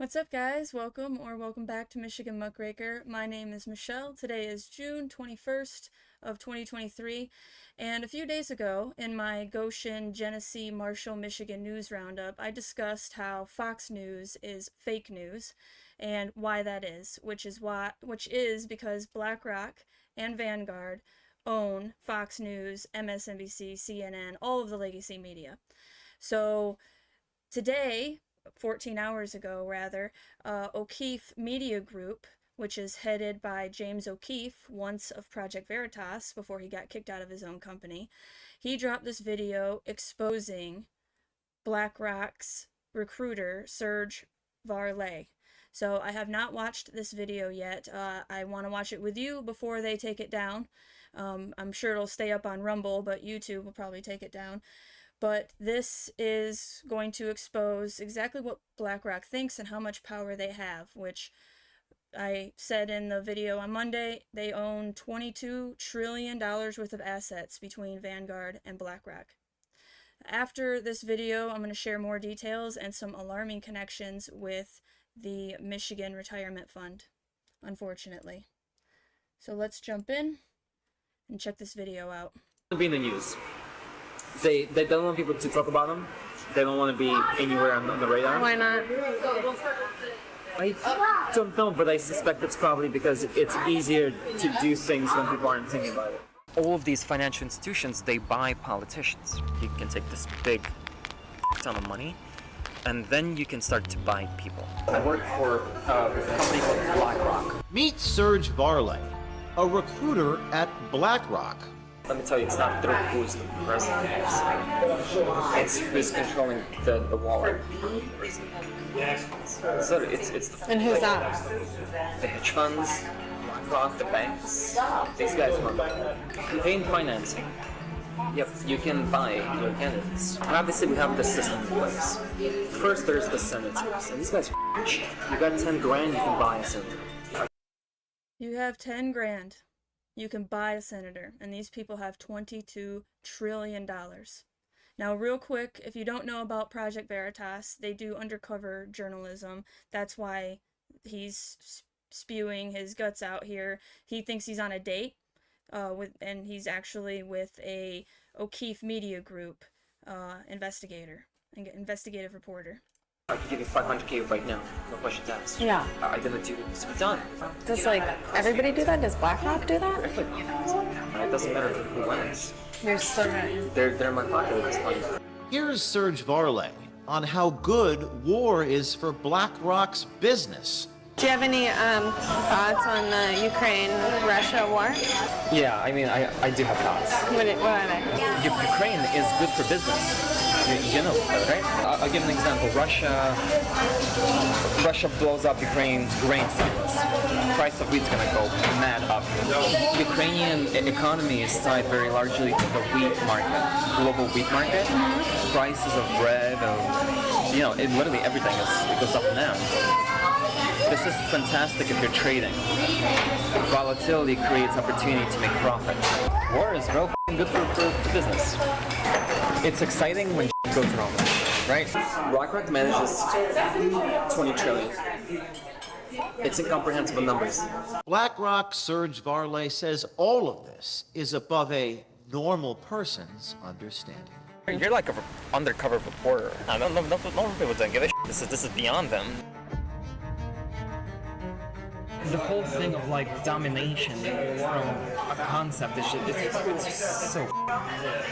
What's up, guys? Welcome back to Michigan Muckraker. My name is Michelle. Today is June 21st of 2023, and a few days ago in my Goshen, Genesee, Marshall, Michigan news roundup, I discussed how Fox News is fake news and why that is, which is because BlackRock and Vanguard own Fox News, MSNBC, CNN, all of the legacy media. So today, 14 hours ago rather, O'Keefe Media Group, which is headed by James O'Keefe, once of Project Veritas before he got kicked out of his own company, he dropped this video exposing BlackRock's recruiter, Serge Varlay. So I have not watched this video yet. I want to watch it with you before they take it down. I'm sure it'll stay up on Rumble, but YouTube will probably take it down. But this is going to expose exactly what BlackRock thinks and how much power they have, which I said in the video on Monday, they own $22 trillion worth of assets between Vanguard and BlackRock. After this video, I'm going to share more details and some alarming connections with the Michigan Retirement Fund, unfortunately. So let's jump in and check this video out. Be in the news. They don't want people to talk about them. They don't want to be anywhere on the radar. Why not? I don't know, but I suspect it's probably because it's easier to do things when people aren't thinking about it. All of these financial institutions, they buy politicians. You can take this big ton of money, and then you can start to buy people. I work for a company called BlackRock. Meet Serge Varlay, a recruiter at BlackRock. Let me tell you, it's not through who's the president. It's who's controlling the wallet. So it's And who's that? The hedge funds, BlackRock, the banks. These guys run campaign financing. Yep, you can buy your candidates. And obviously, we have the system in place. First, there's the senators, and these guys are rich. You got 10 grand, you can buy a senator. You have 10 grand. You can buy a senator, and these people have $22 trillion. Now, real quick, if you don't know about Project Veritas, they do undercover journalism. That's why he's spewing his guts out here. He thinks he's on a date, and he's actually with a O'Keefe Media Group investigative reporter. I can give you 500K right now, no questions asked. Yeah. I'm gonna do this. We're done. Does everybody do that? Does BlackRock do that? It doesn't matter who wins. You're still right. They're in my pocket at this point. Here's Serge Varlay on how good war is for BlackRock's business. Do you have any thoughts on the Ukraine-Russia war? Yeah, I mean, I do have thoughts. What are they? Ukraine is good for business. You know that, right? I'll give an example. Russia blows up Ukraine's grain silos. Price of wheat's gonna go mad up. Ukrainian economy is tied very largely to the wheat market, global wheat market. Prices of bread, literally everything it goes up and down. This is fantastic if you're trading. Volatility creates opportunity to make profit. War is real good for business. It's exciting when goes wrong, right? BlackRock manages 20 trillion. It's incomprehensible numbers. BlackRock Serge Varlay says all of this is above a normal person's understanding. You're like an undercover reporter. I don't know. No people don't give a shit. This is beyond them. The whole thing of domination from a concept is it's so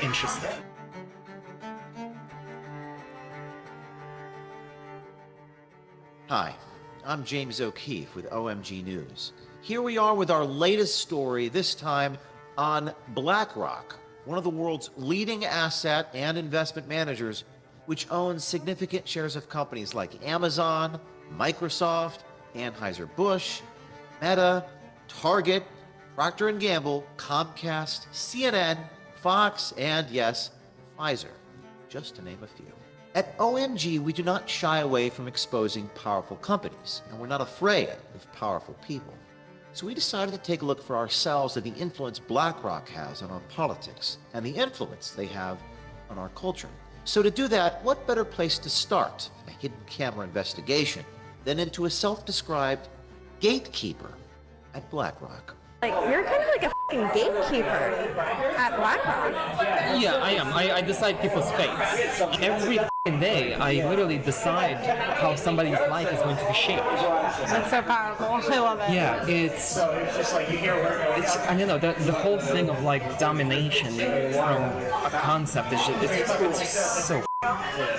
interesting. Hi, I'm James O'Keefe with OMG News. Here we are with our latest story, this time on BlackRock, one of the world's leading asset and investment managers, which owns significant shares of companies like Amazon, Microsoft, Anheuser-Busch, Meta, Target, Procter & Gamble, Comcast, CNN, Fox, and yes, Pfizer, just to name a few. At OMG, we do not shy away from exposing powerful companies, and we're not afraid of powerful people. So we decided to take a look for ourselves at the influence BlackRock has on our politics and the influence they have on our culture. So to do that, what better place to start? A hidden camera investigation then into a self-described gatekeeper at BlackRock. Like, you're kind of like a fucking gatekeeper at BlackRock. Yeah, I am. I decide people's fates. Every day, I literally decide how somebody's life is going to be shaped. That's so powerful. I love it. Yeah, it's I don't know, the whole thing of like domination from a concept is it's so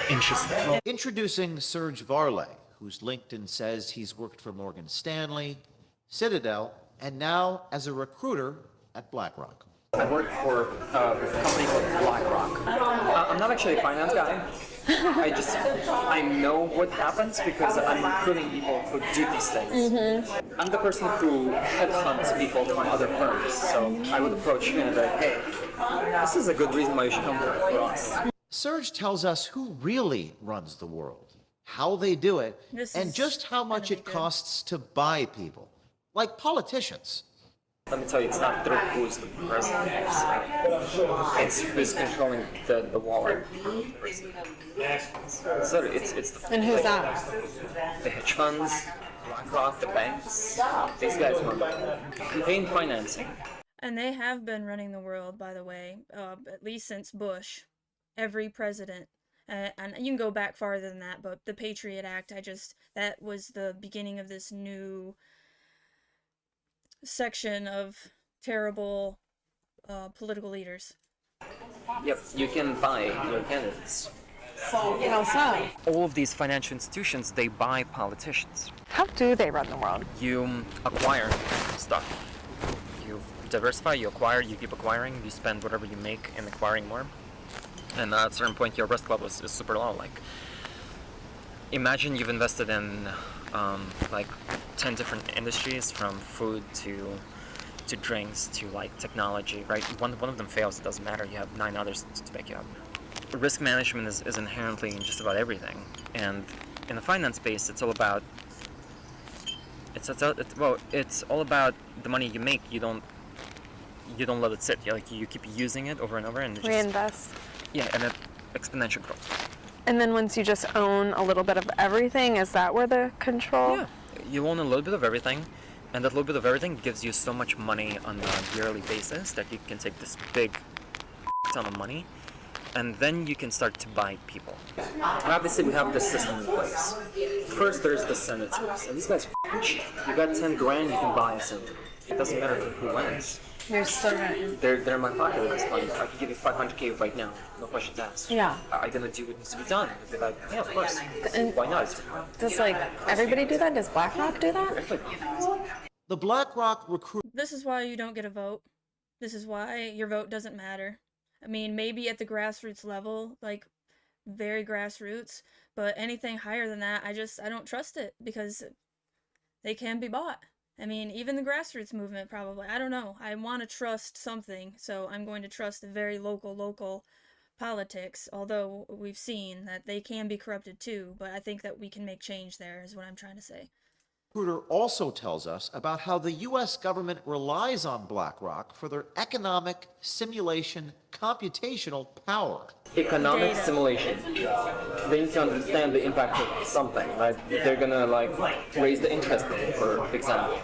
interesting. Introducing Serge Varlay, whose LinkedIn says he's worked for Morgan Stanley, Citadel, and now as a recruiter at BlackRock. I work for a company called BlackRock. I'm not actually a finance guy. I know what happens because I'm recruiting people who do these things. I'm the person who headhunts people from other firms. So I would approach you and be like, hey, this is a good reason why you should come work for us. Serge tells us who really runs the world, how they do it, and just how much it costs to buy people, like politicians. Let me tell you, it's not through who's the president. It's who's controlling the wallet. So it's And who's that? the hedge funds, BlackRock, the banks. These guys run campaign financing. And they have been running the world, by the way, at least since Bush. Every president. And you can go back farther than that, but the Patriot Act, that was the beginning of this new section of terrible political leaders. Yep, you can buy your candidates. How so? All of these financial institutions, they buy politicians. How do they run the world? You acquire stuff. You diversify, you acquire, you keep acquiring, you spend whatever you make in acquiring more. And at a certain point, your risk level is super low. Like, imagine you've invested in like 10 different industries, from food to drinks to like technology, right? One of them fails, it doesn't matter. You have 9 others to back you up. Risk management is inherently in just about everything, and in the finance space, it's all about it's all about the money you make. You don't let it sit. You keep using it over and over, and Reinvest. Yeah, and it exponential growth. And then once you just own a little bit of everything, is that where the control? Yeah, you own a little bit of everything, and that little bit of everything gives you so much money on a yearly basis that you can take this big ton of money, and then you can start to buy people. Obviously, we have this system in place. First, there's the senators, and these guys are cheap. You got 10 grand, you can buy a senator. It doesn't matter who wins. You're still right. They're in my pocket at this point. I can give you $500K right now, no questions asked. Yeah. Are you gonna do what needs to be done? They'd be like, yeah, of course. And why not? does everybody do that? Does BlackRock do that? The BlackRock recruit. This is why you don't get a vote. This is why your vote doesn't matter. I mean, maybe at the grassroots level, like very grassroots, but anything higher than that, I don't trust it, because they can be bought. I mean, even the grassroots movement, probably. I don't know. I want to trust something, so I'm going to trust the very local politics, although we've seen that they can be corrupted too, but I think that we can make change there, is what I'm trying to say. Recruiter also tells us about how the U.S. government relies on BlackRock for their economic simulation computational power. Economic simulation. They need to understand the impact of something, right? They're gonna raise the interest rate, for example.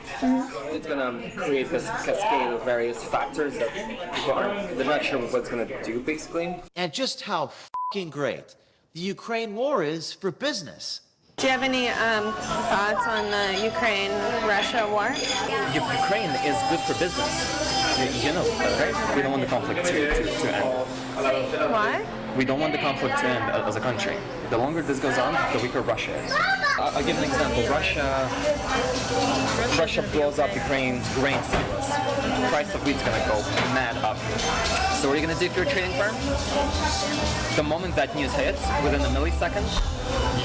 It's gonna create this cascade of various factors that people they're not sure what it's gonna do, basically. And just how fucking great the Ukraine war is for business. Do you have any thoughts on the Ukraine-Russia war? Ukraine is good for business. You know, right? We don't want the conflict to end. Why? We don't want the conflict to end as a country. The longer this goes on, the weaker Russia is. I'll give an example. Russia blows up Ukraine's grain silos. The price of wheat's gonna go mad up. So what are you gonna do if you're a trading firm? The moment that news hits, within a millisecond,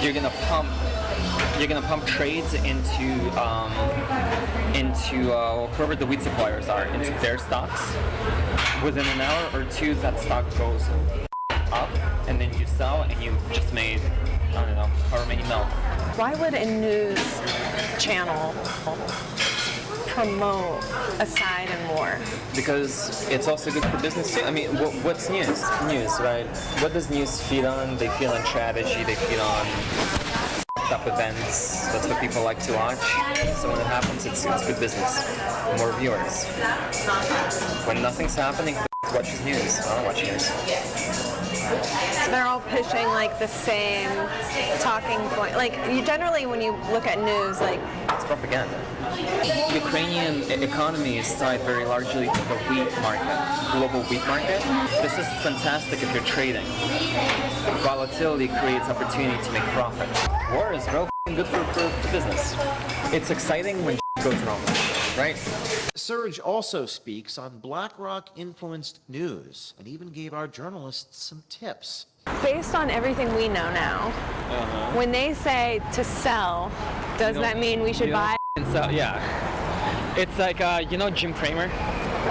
you're gonna pump trades into whoever the wheat suppliers are, into their stocks. Within an hour or two, that stock goes up, and then you sell, and you just made, I don't know, however many mil. Why would a news channel promote a side in war? Because it's also good for business too. I mean, what's news? News, right? What does news feed on? They feed on strategy, they feed on top events. That's what people like to watch. So when it happens, it's good business. More viewers. When nothing's happening, watches news. I don't watch news. They're all pushing like the same talking point. Like you generally, when you look at news, like It's propaganda. Ukrainian economy is tied very largely to the wheat market, global wheat market. This is fantastic if you're trading. Volatility creates opportunity to make profit. War is real good for business. It's exciting when goes wrong, right? Serge also speaks on BlackRock-influenced news and even gave our journalists some tips. based on everything we know now, when they say to sell, does that mean we should buy? So, yeah. It's like, you know Jim Cramer?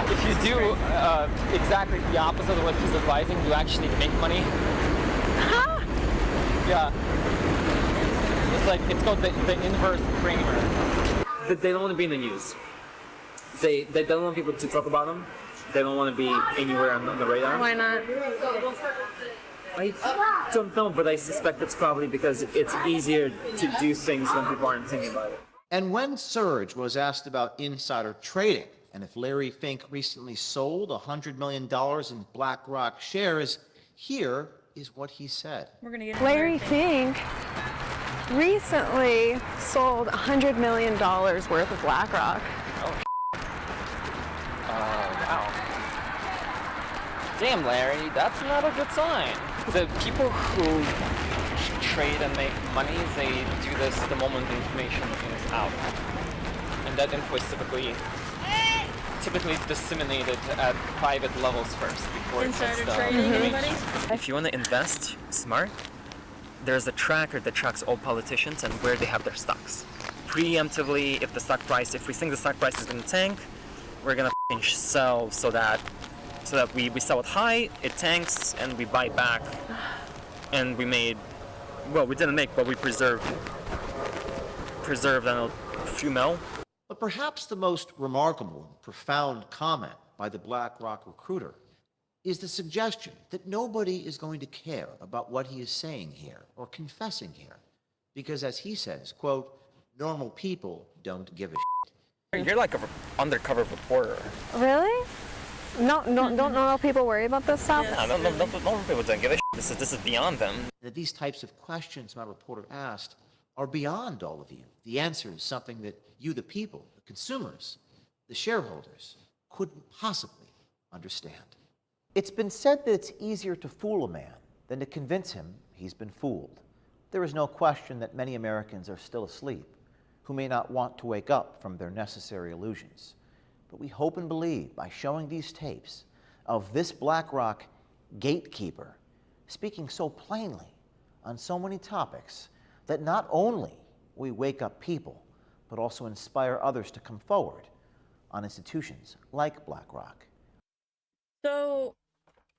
If you do exactly the opposite of what he's advising, you actually make money. Huh? Yeah. It's like, it's called the inverse Cramer. They don't want to be in the news. They don't want people to talk about them. They don't want to be anywhere on the radar. Why not? I don't know, but I suspect it's probably because it's easier to do things when people aren't thinking about it. And when Serge was asked about insider trading and if Larry Fink recently sold $100 million in BlackRock shares, here is what he said. We're gonna get Larry Fink recently sold $100 million worth of BlackRock. Wow. Damn, Larry, that's not a good sign. The people who trade and make money, they do this the moment the information is out. And that info is typically disseminated at private levels first before insider it's trading, anybody? If you want to invest smart, there's a tracker that tracks all politicians and where they have their stocks. Preemptively, if we think the stock price is going to tank, we're going to sell so that we sell it high, it tanks, and we buy back. And we didn't make, but we preserved a few mil. But perhaps the most remarkable and profound comment by the BlackRock recruiter is the suggestion that nobody is going to care about what he is saying here or confessing here. Because as he says, quote, normal people don't give a shit. You're like an undercover reporter. Really? Don't normal people worry about this stuff? Yeah, normal people don't give a shit. This is beyond them. That these types of questions my reporter asked are beyond all of you. The answer is something that you, the people, the consumers, the shareholders, couldn't possibly understand. It's been said that it's easier to fool a man than to convince him he's been fooled. There is no question that many Americans are still asleep, who may not want to wake up from their necessary illusions. But we hope and believe by showing these tapes of this BlackRock gatekeeper speaking so plainly on so many topics that not only we wake up people, but also inspire others to come forward on institutions like BlackRock. So,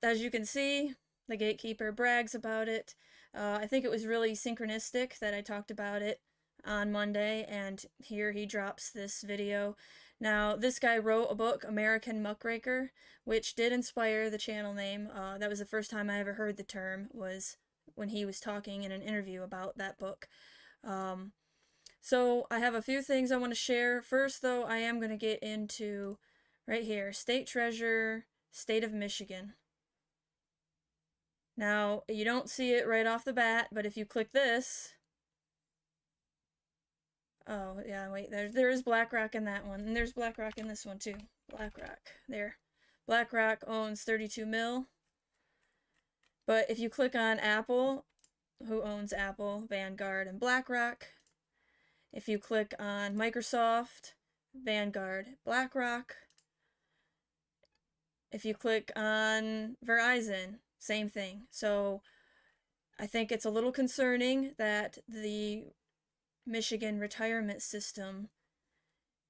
as you can see, the gatekeeper brags about it. I think it was really synchronistic that I talked about it on Monday, and here he drops this video. Now, this guy wrote a book, American Muckraker, which did inspire the channel name. That was the first time I ever heard the term, was when he was talking in an interview about that book. So I have a few things I want to share. First, though, I am going to get into, right here, State Treasurer, State of Michigan. Now, you don't see it right off the bat, but if you click this... Oh, yeah, wait, there is BlackRock in that one, and there's BlackRock in this one, too. BlackRock, there. BlackRock owns 32 mil. But if you click on Apple, who owns Apple, Vanguard, and BlackRock. If you click on Microsoft, Vanguard, BlackRock. If you click on Verizon, same thing. So I think it's a little concerning that the Michigan retirement system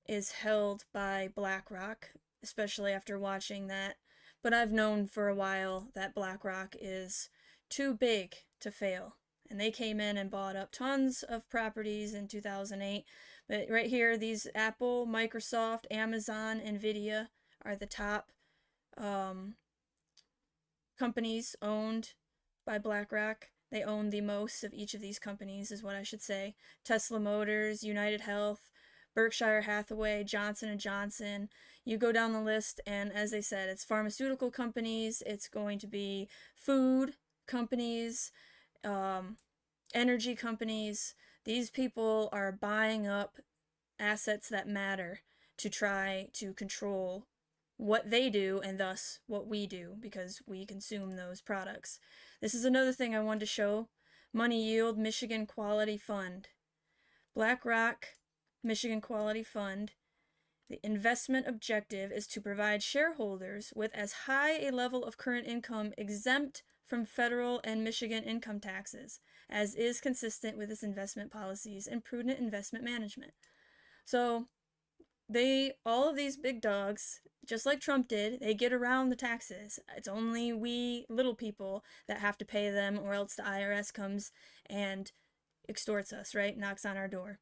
is held by BlackRock, especially after watching that. But I've known for a while that BlackRock is too big to fail. And they came in and bought up tons of properties in 2008. But right here, these Apple, Microsoft, Amazon, Nvidia are the top companies owned by BlackRock. They own the most of each of these companies, is what I should say. Tesla Motors, United Health, Berkshire Hathaway, Johnson & Johnson. You go down the list, and as they said, it's pharmaceutical companies, it's going to be food companies, energy companies. These people are buying up assets that matter to try to control what they do and thus what we do, because we consume those products. This is another thing I wanted to show. Money Yield Michigan Quality Fund. BlackRock Michigan Quality Fund. The investment objective is to provide shareholders with as high a level of current income exempt from federal and Michigan income taxes as is consistent with its investment policies and prudent investment management. So all of these big dogs, just like Trump did, they get around the taxes. It's only we little people that have to pay them, or else the IRS comes and extorts us, right? Knocks on our door.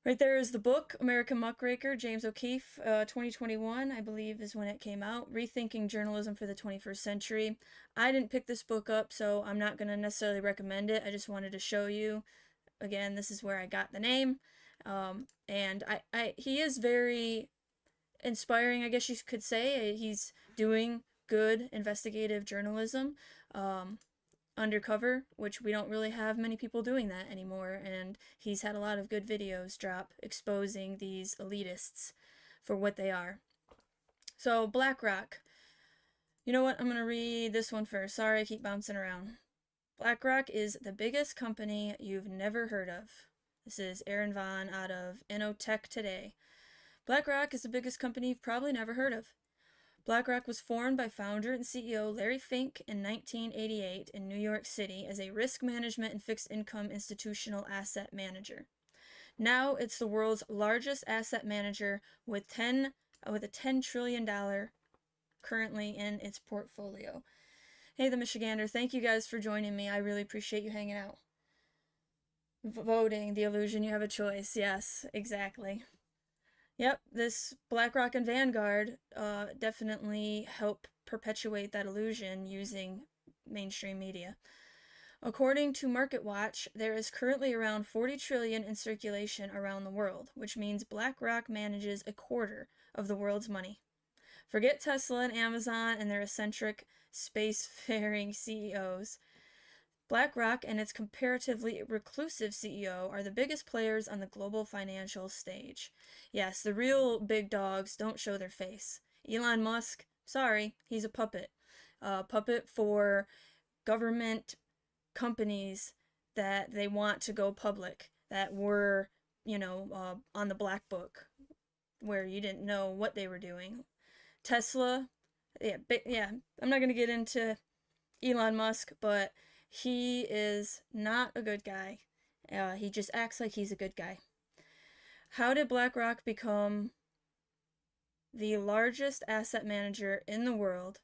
Right there is the book, American Muckraker, James O'Keefe, 2021, I believe is when it came out, Rethinking Journalism for the 21st Century. I didn't pick this book up, so I'm not going to necessarily recommend it. I just wanted to show you. Again, this is where I got the name. And he is very inspiring, I guess you could say. He's doing good investigative journalism, undercover, which we don't really have many people doing that anymore, and he's had a lot of good videos drop exposing these elitists for what they are. So BlackRock, you know what, I'm gonna read this one first. Sorry, I keep bouncing around. BlackRock is the biggest company you've never heard of. This is Aaron Vaughn out of InnoTech Today. BlackRock is the biggest company you've probably never heard of. BlackRock was formed by founder and CEO Larry Fink in 1988 in New York City as a risk management and fixed income institutional asset manager. Now it's the world's largest asset manager with a $10 trillion currently in its portfolio. Hey, the Michigander, thank you guys for joining me. I really appreciate you hanging out. Voting, the illusion you have a choice. Yes, exactly. Yep, this BlackRock and Vanguard definitely help perpetuate that illusion using mainstream media. According to MarketWatch, there is currently around 40 trillion in circulation around the world, which means BlackRock manages a quarter of the world's money. Forget Tesla and Amazon and their eccentric spacefaring CEOs. BlackRock and its comparatively reclusive CEO are the biggest players on the global financial stage. Yes, the real big dogs don't show their face. Elon Musk, sorry, he's a puppet. Puppet for government companies that they want to go public, that were, on the black book, where you didn't know what they were doing. Tesla, yeah, I'm not going to get into Elon Musk, but he is not a good guy. He just acts like he's a good guy. How did BlackRock become the largest asset manager in the world,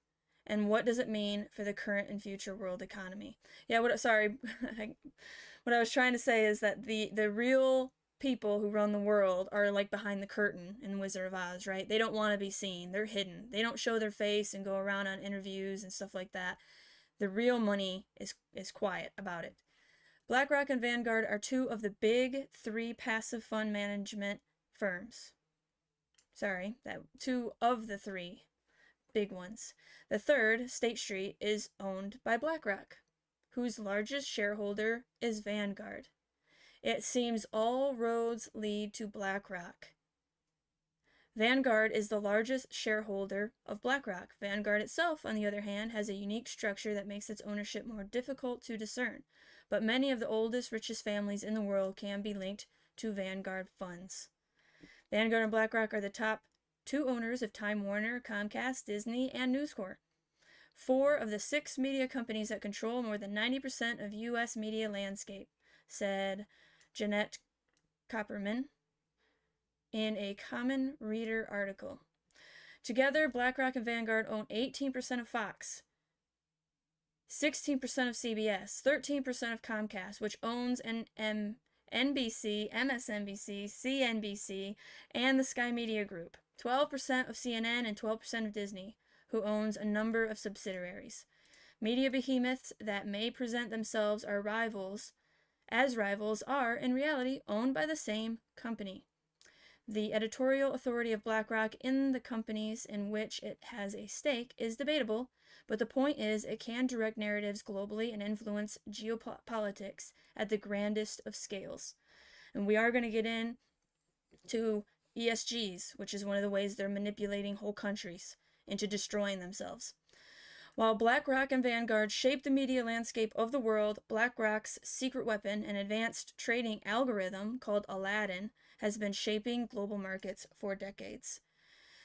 and what does it mean for the current and future world economy? Yeah, what I was trying to say is that the real people who run the world are like behind the curtain in Wizard of Oz, right? They don't want to be seen. They're hidden. They don't show their face and go around on interviews and stuff like that. The real money is quiet about it. BlackRock and Vanguard are two of the big three passive fund management firms. Two of the three big ones. The third, State Street, is owned by BlackRock, whose largest shareholder is Vanguard. It seems all roads lead to BlackRock. Vanguard is the largest shareholder of BlackRock. Vanguard itself, on the other hand, has a unique structure that makes its ownership more difficult to discern, but many of the oldest, richest families in the world can be linked to Vanguard funds. Vanguard and BlackRock are the top two owners of Time Warner, Comcast, Disney, and News Corp. 4 of the 6 media companies that control more than 90% of U.S. media landscape, said Jeanette Copperman in a Common Reader article. Together, BlackRock and Vanguard own 18% of Fox, 16% of CBS, 13% of Comcast, which owns NBC, MSNBC, CNBC, and the Sky Media Group, 12% of CNN, and 12% of Disney, who owns a number of subsidiaries. Media behemoths that may present themselves as rivals are, in reality, owned by the same company. The editorial authority of BlackRock in the companies in which it has a stake is debatable, but the point is it can direct narratives globally and influence geopolitics at the grandest of scales. And we are going to get into ESGs, which is one of the ways they're manipulating whole countries into destroying themselves. While BlackRock and Vanguard shaped the media landscape of the world, BlackRock's secret weapon, an advanced trading algorithm called Aladdin, has been shaping global markets for decades.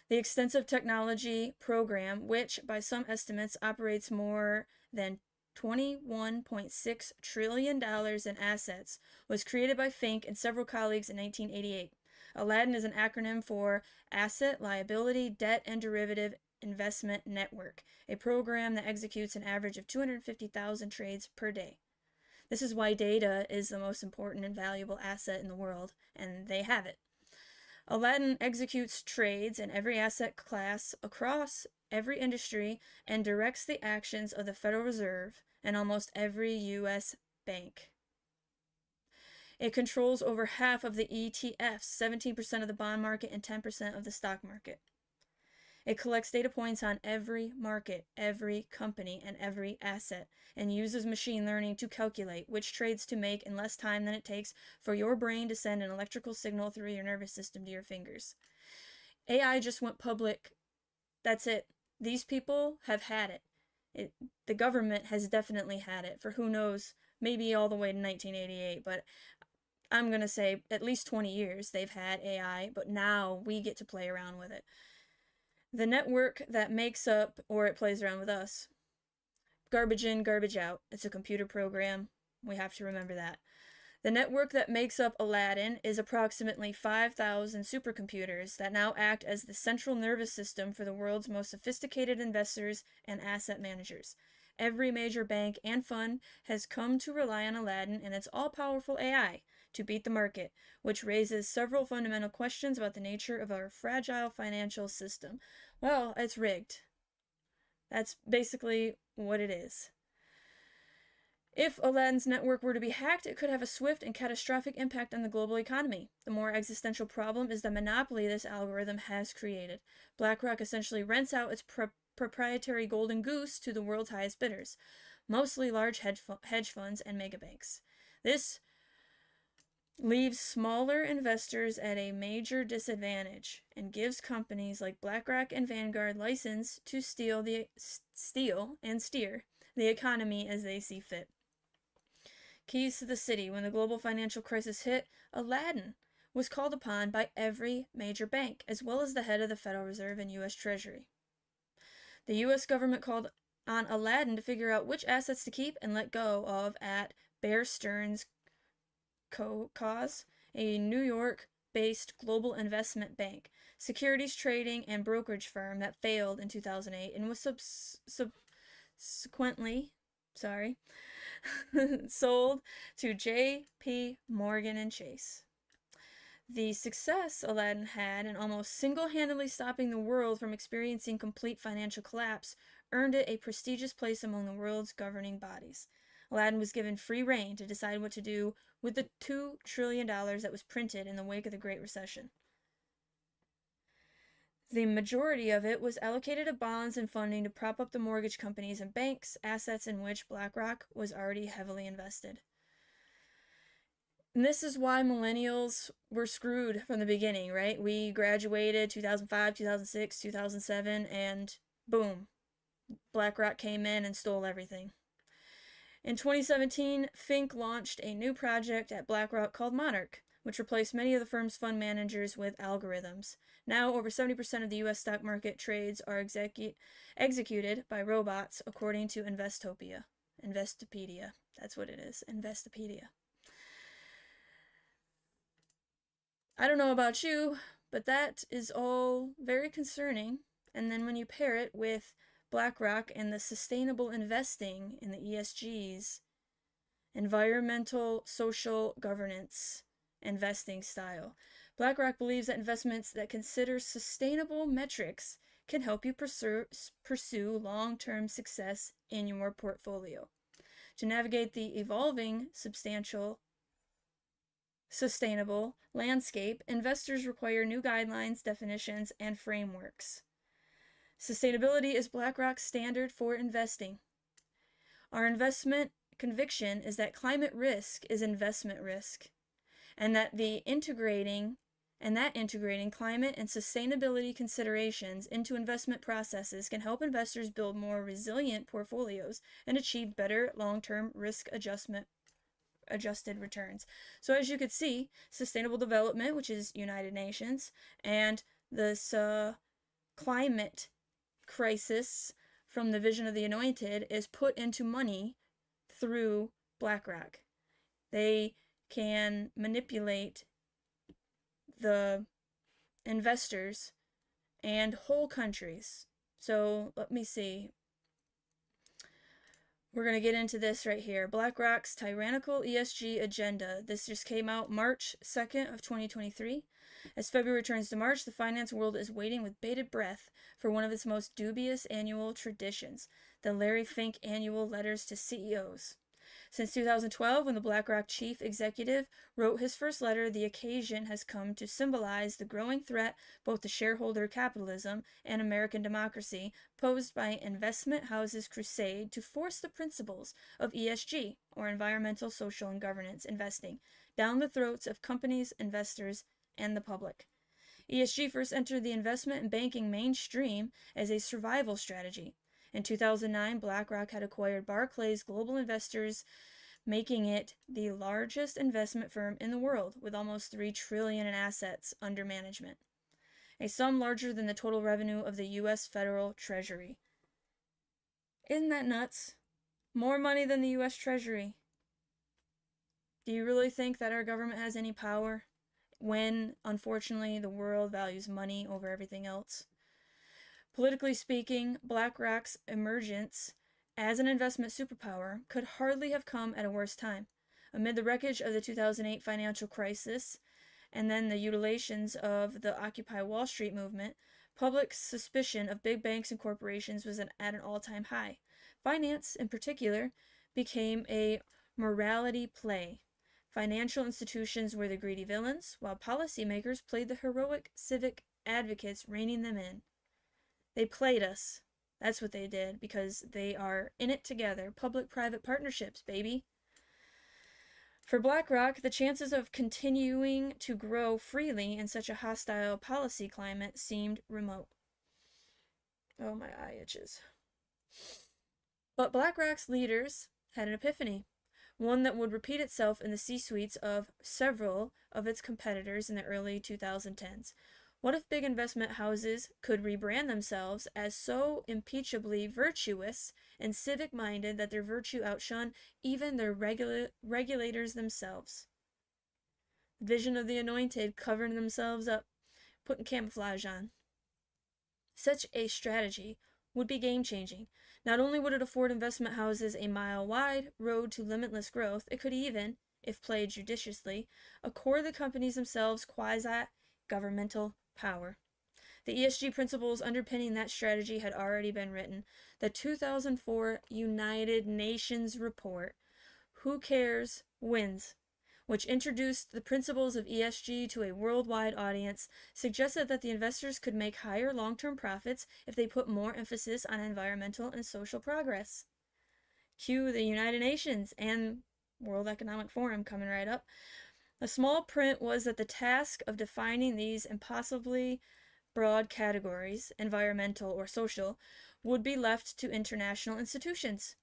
The extensive technology program, which by some estimates operates more than $21.6 trillion in assets, was created by Fink and several colleagues in 1988. Aladdin is an acronym for Asset, Liability, Debt, and Derivative Investment Network, a program that executes an average of 250,000 trades per day. This is why data is the most important and valuable asset in the world, and they have it. Aladdin executes trades in every asset class across every industry and directs the actions of the Federal Reserve and almost every U.S. bank. It controls over half of the ETFs, 17% of the bond market, and 10% of the stock market. It collects data points on every market, every company, and every asset, and uses machine learning to calculate which trades to make in less time than it takes for your brain to send an electrical signal through your nervous system to your fingers. AI just went public. That's it. These people have had it. The government has definitely had it for who knows, maybe all the way to 1988, but I'm going to say at least 20 years they've had AI, but now we get to play around with it. The network that makes up, or it plays around with us. Garbage in, garbage out. It's a computer program. We have to remember that. The network that makes up Aladdin is approximately 5,000 supercomputers that now act as the central nervous system for the world's most sophisticated investors and asset managers. Every major bank and fund has come to rely on Aladdin and its all-powerful AI to beat the market, which raises several fundamental questions about the nature of our fragile financial system. Well, it's rigged. That's basically what it is. If Aladdin's network were to be hacked, it could have a swift and catastrophic impact on the global economy. The more existential problem is the monopoly this algorithm has created. BlackRock essentially rents out its proprietary golden goose to the world's highest bidders, mostly large hedge funds and megabanks. This leaves smaller investors at a major disadvantage and gives companies like BlackRock and Vanguard license to steal and steer the economy as they see fit. Keys to the city. When the global financial crisis hit, Aladdin was called upon by every major bank, as well as the head of the Federal Reserve and U.S. Treasury. The U.S. government called on Aladdin to figure out which assets to keep and let go of at Bear Stearns Cause, a New York-based global investment bank, securities trading and brokerage firm that failed in 2008 and was subsequently sold to J.P. Morgan and Chase. The success Aladdin had in almost single-handedly stopping the world from experiencing complete financial collapse earned it a prestigious place among the world's governing bodies. Aladdin was given free rein to decide what to do with the $2 trillion that was printed in the wake of the Great Recession. The majority of it was allocated to bonds and funding to prop up the mortgage companies and banks, assets in which BlackRock was already heavily invested. And this is why millennials were screwed from the beginning, right? We graduated 2005, 2006, 2007, and boom, BlackRock came in and stole everything. In 2017, Fink launched a new project at BlackRock called Monarch, which replaced many of the firm's fund managers with algorithms. Now, over 70% of the U.S. stock market trades are executed by robots, according to Investopedia. That's what it is, Investopedia. I don't know about you, but that is all very concerning. And then when you pair it with BlackRock and the sustainable investing in the ESGs, environmental, social governance investing style, BlackRock believes that investments that consider sustainable metrics can help you pursue long-term success in your portfolio. To navigate the evolving, sustainable landscape, investors require new guidelines, definitions, and frameworks. Sustainability is BlackRock's standard for investing. Our investment conviction is that climate risk is investment risk, and that integrating climate and sustainability considerations into investment processes can help investors build more resilient portfolios and achieve better long-term adjusted returns. So as you could see, sustainable development, which is United Nations, and this climate crisis from the vision of the Anointed is put into money through BlackRock. They can manipulate the investors and whole countries. So let me see. We're going to get into this right here. BlackRock's tyrannical ESG agenda. This just came out March 2nd of 2023. As February turns to March, the finance world is waiting with bated breath for one of its most dubious annual traditions, the Larry Fink annual letters to CEOs. Since 2012, when the BlackRock chief executive wrote his first letter, the occasion has come to symbolize the growing threat both to shareholder capitalism and American democracy posed by investment houses' crusade to force the principles of ESG, or environmental, social, and governance investing, down the throats of companies, investors, and the public. ESG first entered the investment and banking mainstream as a survival strategy. In 2009, BlackRock had acquired Barclays Global Investors, making it the largest investment firm in the world with almost $3 trillion in assets under management, a sum larger than the total revenue of the U.S. Federal Treasury. Isn't that nuts? More money than the U.S. Treasury. Do you really think that our government has any power when, unfortunately, the world values money over everything else? Politically speaking, BlackRock's emergence as an investment superpower could hardly have come at a worse time. Amid the wreckage of the 2008 financial crisis and then the utilations of the Occupy Wall Street movement, public suspicion of big banks and corporations was at an all-time high. Finance, in particular, became a morality play. Financial institutions were the greedy villains, while policymakers played the heroic civic advocates, reining them in. They played us. That's what they did, because they are in it together. Public-private partnerships, baby. For BlackRock, the chances of continuing to grow freely in such a hostile policy climate seemed remote. Oh, my eye itches. But BlackRock's leaders had an epiphany, one that would repeat itself in the C-suites of several of its competitors in the early 2010s. What if big investment houses could rebrand themselves as so impeachably virtuous and civic-minded that their virtue outshone even their regulators themselves? Vision of the Anointed, covering themselves up, putting camouflage on. Such a strategy would be game-changing. Not only would it afford investment houses a mile-wide road to limitless growth, it could even, if played judiciously, accord the companies themselves quasi-governmental power. The ESG principles underpinning that strategy had already been written. The 2004 United Nations report, Who Cares Wins, which introduced the principles of ESG to a worldwide audience, suggested that the investors could make higher long-term profits if they put more emphasis on environmental and social progress. Cue the United Nations and World Economic Forum coming right up. The small print was that the task of defining these impossibly broad categories, environmental or social, would be left to international institutions.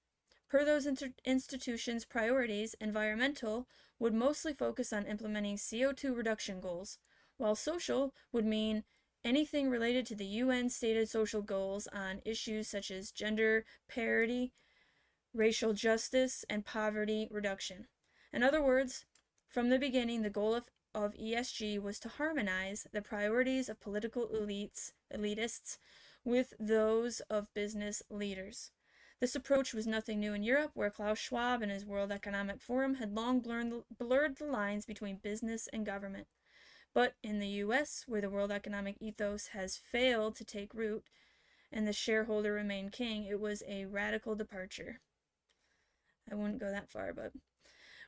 Per those institutions' priorities, environmental would mostly focus on implementing CO2 reduction goals, while social would mean anything related to the UN stated social goals on issues such as gender parity, racial justice, and poverty reduction. In other words, from the beginning, the goal of ESG was to harmonize the priorities of political elitists with those of business leaders. This approach was nothing new in Europe, where Klaus Schwab and his World Economic Forum had long blurred the lines between business and government. But in the US, where the World Economic ethos has failed to take root, and the shareholder remained king, it was a radical departure. I wouldn't go that far, but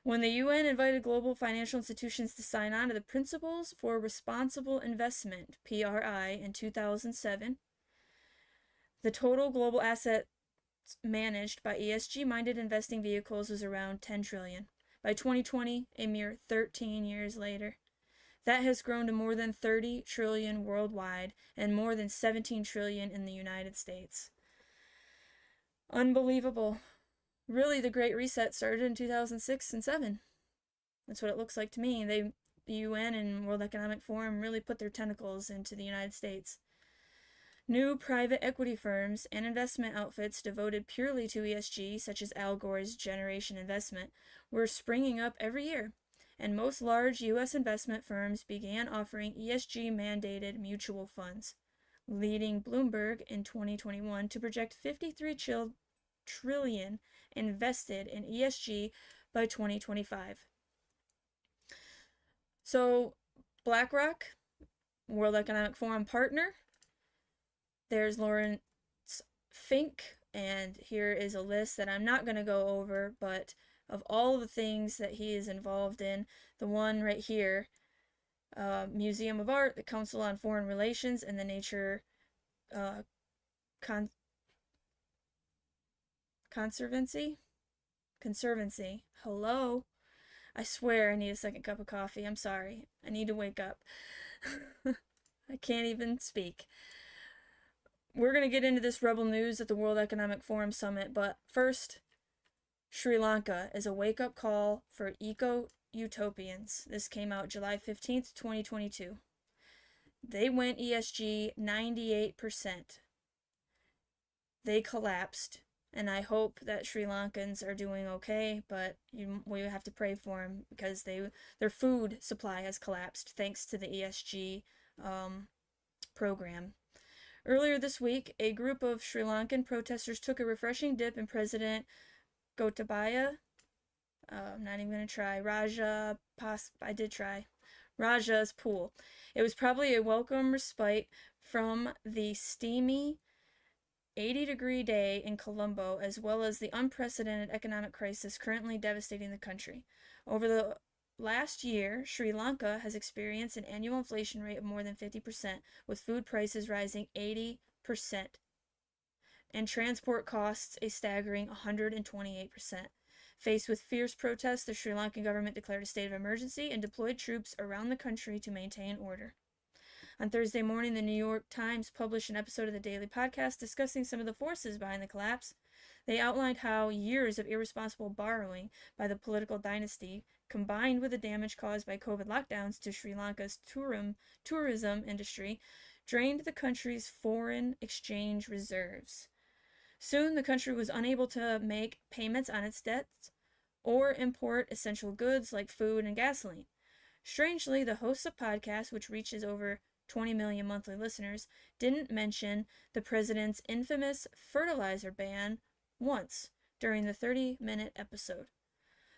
when the UN invited global financial institutions to sign on to the Principles for Responsible Investment, PRI, in 2007, the total global assets managed by ESG-minded investing vehicles was around 10 trillion. By 2020, a mere 13 years later, that has grown to more than 30 trillion worldwide and more than 17 trillion in the United States. Unbelievable. Really, the Great Reset started in 2006 and 7. That's what it looks like to me. The UN and World Economic Forum really put their tentacles into the United States. New private equity firms and investment outfits devoted purely to ESG, such as Al Gore's Generation Investment, were springing up every year, and most large U.S. investment firms began offering ESG-mandated mutual funds, leading Bloomberg in 2021 to project 53 trillion invested in ESG by 2025. So, BlackRock, World Economic Forum partner, there's Larry Fink, and here is a list that I'm not going to go over, but of all the things that he is involved in, the one right here, Museum of Art, the Council on Foreign Relations, and the Nature Conservancy. Hello? I swear I need a second cup of coffee. I'm sorry. I need to wake up. I can't even speak. We're going to get into this rebel news at the World Economic Forum Summit, but first, Sri Lanka is a wake-up call for eco-utopians. This came out July 15th, 2022. They went ESG 98%. They collapsed, and I hope that Sri Lankans are doing okay, but we have to pray for them because their food supply has collapsed thanks to the ESG program. Earlier this week, a group of Sri Lankan protesters took a refreshing dip in President Gotabaya. I'm not even going to try. I did try. Raja's pool. It was probably a welcome respite from the steamy 80-degree day in Colombo, as well as the unprecedented economic crisis currently devastating the country. Over the last year, Sri Lanka has experienced an annual inflation rate of more than 50%, with food prices rising 80%, and transport costs a staggering 128%. Faced with fierce protests, the Sri Lankan government declared a state of emergency and deployed troops around the country to maintain order. On Thursday morning, the New York Times published an episode of the Daily Podcast discussing some of the forces behind the collapse. They outlined how years of irresponsible borrowing by the political dynasty, combined with the damage caused by COVID lockdowns to Sri Lanka's tourism industry, drained the country's foreign exchange reserves. Soon, the country was unable to make payments on its debts or import essential goods like food and gasoline. Strangely, the hosts of podcasts, which reaches over 20 million monthly listeners, didn't mention the president's infamous fertilizer ban once during the 30-minute episode.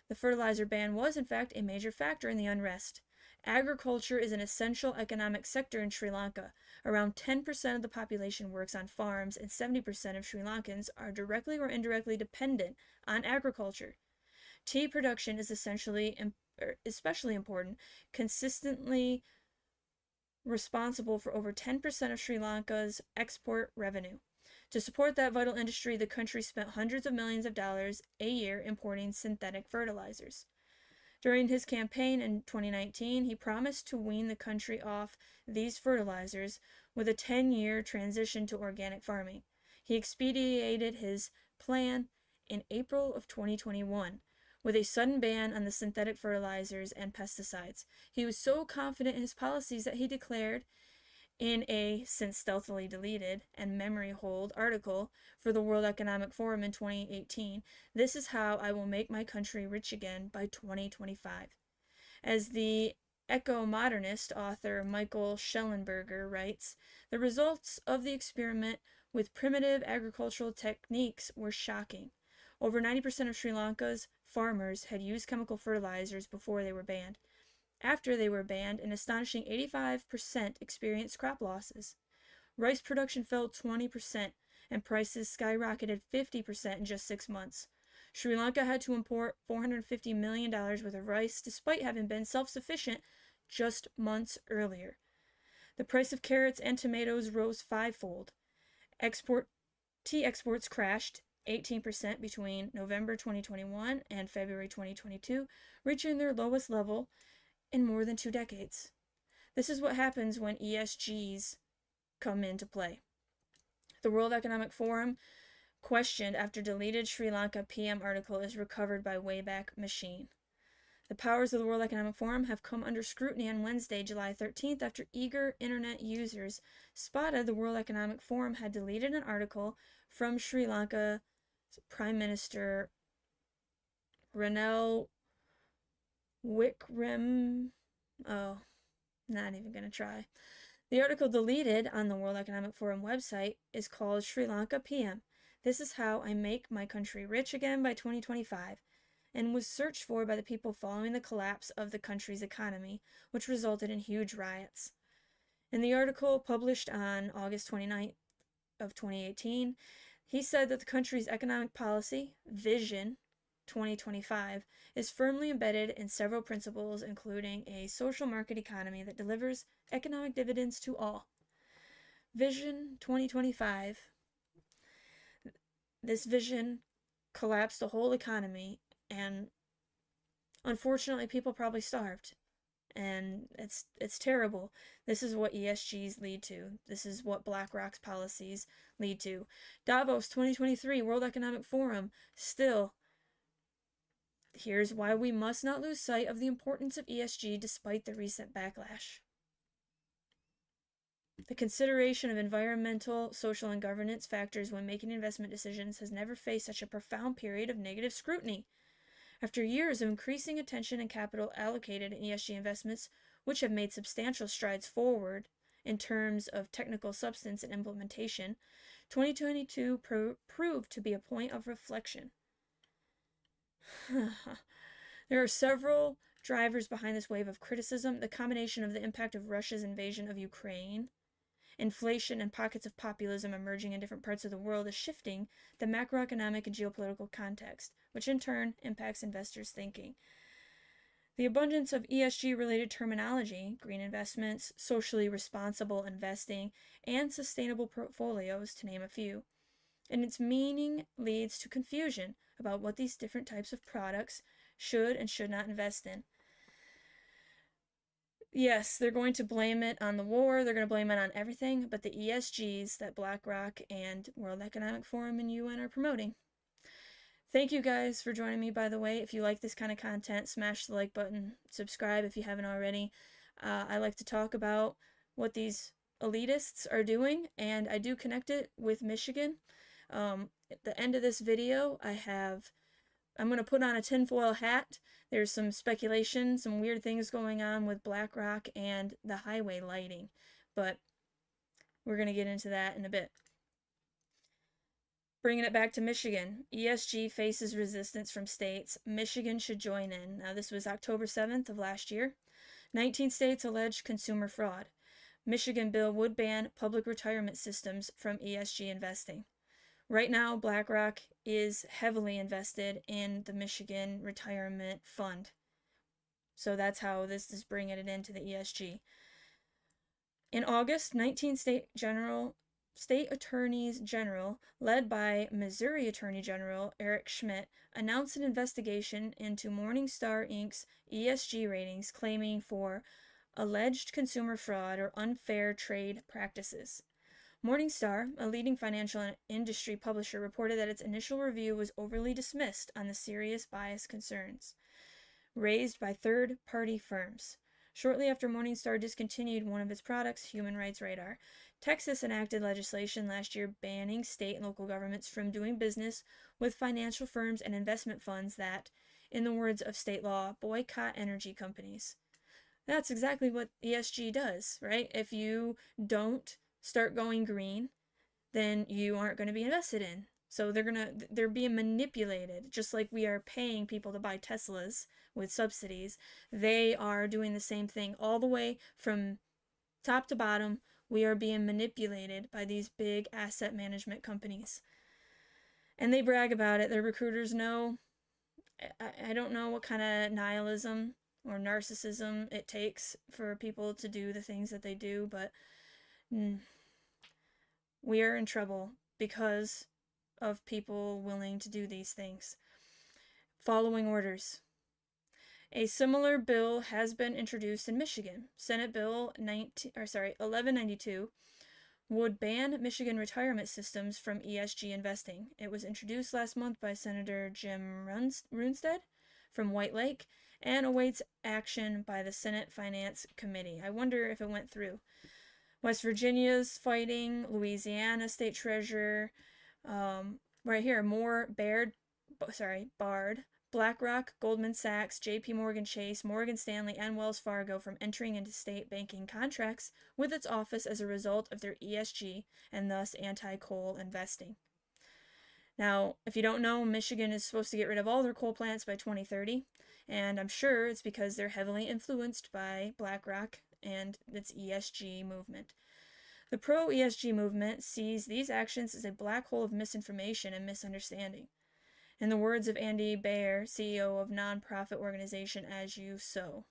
The fertilizer ban was, in fact, a major factor in the unrest. Agriculture is an essential economic sector in Sri Lanka. Around 10% of the population works on farms, and 70% of Sri Lankans are directly or indirectly dependent on agriculture. Tea production is especially important, consistently responsible for over 10% of Sri Lanka's export revenue. To support that vital industry, the country spent hundreds of millions of dollars a year importing synthetic fertilizers. During his campaign in 2019, he promised to wean the country off these fertilizers with a 10-year transition to organic farming. He expedited his plan in April of 2021 with a sudden ban on the synthetic fertilizers and pesticides. He was so confident in his policies that he declared in a since stealthily deleted and memory hold article for the World Economic Forum in 2018, "This is how I will make my country rich again by 2025. As the eco-modernist author Michael Schellenberger writes, the results of the experiment with primitive agricultural techniques were shocking. Over 90% of Sri Lanka's farmers had used chemical fertilizers before they were banned. After they were banned, an astonishing 85% experienced crop losses. Rice production fell 20%, and prices skyrocketed 50% in just 6 months. Sri Lanka had to import $450 million worth of rice despite having been self-sufficient just months earlier. The price of carrots and tomatoes rose fivefold. Tea exports crashed 18% between November 2021 and February 2022, reaching their lowest level in more than 2 decades. This is what happens when ESGs come into play. The World Economic Forum questioned after deleted Sri Lanka PM article is recovered by Wayback Machine. The powers of the World Economic Forum have come under scrutiny on Wednesday, July 13th, after eager internet users spotted the World Economic Forum had deleted an article from Sri Lanka Prime Minister Ranil Wickrem. Oh, not even going to try. The article deleted on the World Economic Forum website is called Sri Lanka PM. This is how I make my country rich again by 2025, and was searched for by the people following the collapse of the country's economy, which resulted in huge riots. In the article published on August 29th of 2018, he said that the country's economic policy, Vision 2025, is firmly embedded in several principles, including a social market economy that delivers economic dividends to all. Vision 2025. This vision collapsed the whole economy, and unfortunately people probably starved, and it's terrible. This is what ESGs lead to. This is what BlackRock's policies lead to. Davos 2023 World Economic Forum. Still, here's why we must not lose sight of the importance of ESG despite the recent backlash. The consideration of environmental, social, and governance factors when making investment decisions has never faced such a profound period of negative scrutiny. After years of increasing attention and capital allocated in ESG investments, which have made substantial strides forward in terms of technical substance and implementation, 2022 proved to be a point of reflection. There are several drivers behind this wave of criticism. The combination of the impact of Russia's invasion of Ukraine, inflation, and pockets of populism emerging in different parts of the world is shifting the macroeconomic and geopolitical context, which in turn impacts investors' thinking. The abundance of ESG-related terminology, green investments, socially responsible investing, and sustainable portfolios, to name a few, and its meaning leads to confusion about what these different types of products should and should not invest in. Yes, they're going to blame it on the war, they're going to blame it on everything, but the ESGs that BlackRock and World Economic Forum and UN are promoting. Thank you guys for joining me, by the way. If you like this kind of content, smash the like button, subscribe if you haven't already. I like to talk about what these elitists are doing, and I do connect it with Michigan. At the end of this video, I'm going to put on a tinfoil hat. There's some speculation, some weird things going on with BlackRock and the highway lighting, but we're going to get into that in a bit. Bringing it back to Michigan, ESG faces resistance from states. Michigan should join in. Now, this was October 7th of last year. 19 states alleged consumer fraud. Michigan bill would ban public retirement systems from ESG investing. Right now, BlackRock is heavily invested in the Michigan Retirement Fund. So that's how this is bringing it into the ESG. In August, 19 state attorneys general, led by Missouri Attorney General Eric Schmidt, announced an investigation into Morningstar Inc.'s ESG ratings, claiming for alleged consumer fraud or unfair trade practices. Morningstar, a leading financial industry publisher, reported that its initial review was overly dismissed on the serious bias concerns raised by third-party firms. Shortly after Morningstar discontinued one of its products, Human Rights Radar, Texas enacted legislation last year banning state and local governments from doing business with financial firms and investment funds that, in the words of state law, boycott energy companies. That's exactly what ESG does, right? If you don't start going green, then you aren't going to be invested in. So they're being manipulated, just like we are paying people to buy Teslas with subsidies. They are doing the same thing all the way from top to bottom We are being manipulated by these big asset management companies. And they brag about it. Their recruiters know. I don't know what kind of nihilism or narcissism it takes for people to do the things that they do, but we are in trouble because of people willing to do these things. Following orders. A similar bill has been introduced in Michigan. Senate Bill 1192 would ban Michigan retirement systems from ESG investing. It was introduced last month by Senator Jim Runestad from White Lake and awaits action by the Senate Finance Committee. I wonder if it went through. West Virginia's fighting, Louisiana State Treasurer, right here, barred BlackRock, Goldman Sachs, JP Morgan Chase, Morgan Stanley, and Wells Fargo from entering into state banking contracts with its office as a result of their ESG and thus anti-coal investing. Now, if you don't know, Michigan is supposed to get rid of all their coal plants by 2030, and I'm sure it's because they're heavily influenced by BlackRock and its ESG movement. The pro-ESG movement sees these actions as a black hole of misinformation and misunderstanding. In the words of Andy Bayer, CEO of nonprofit organization As You Sow.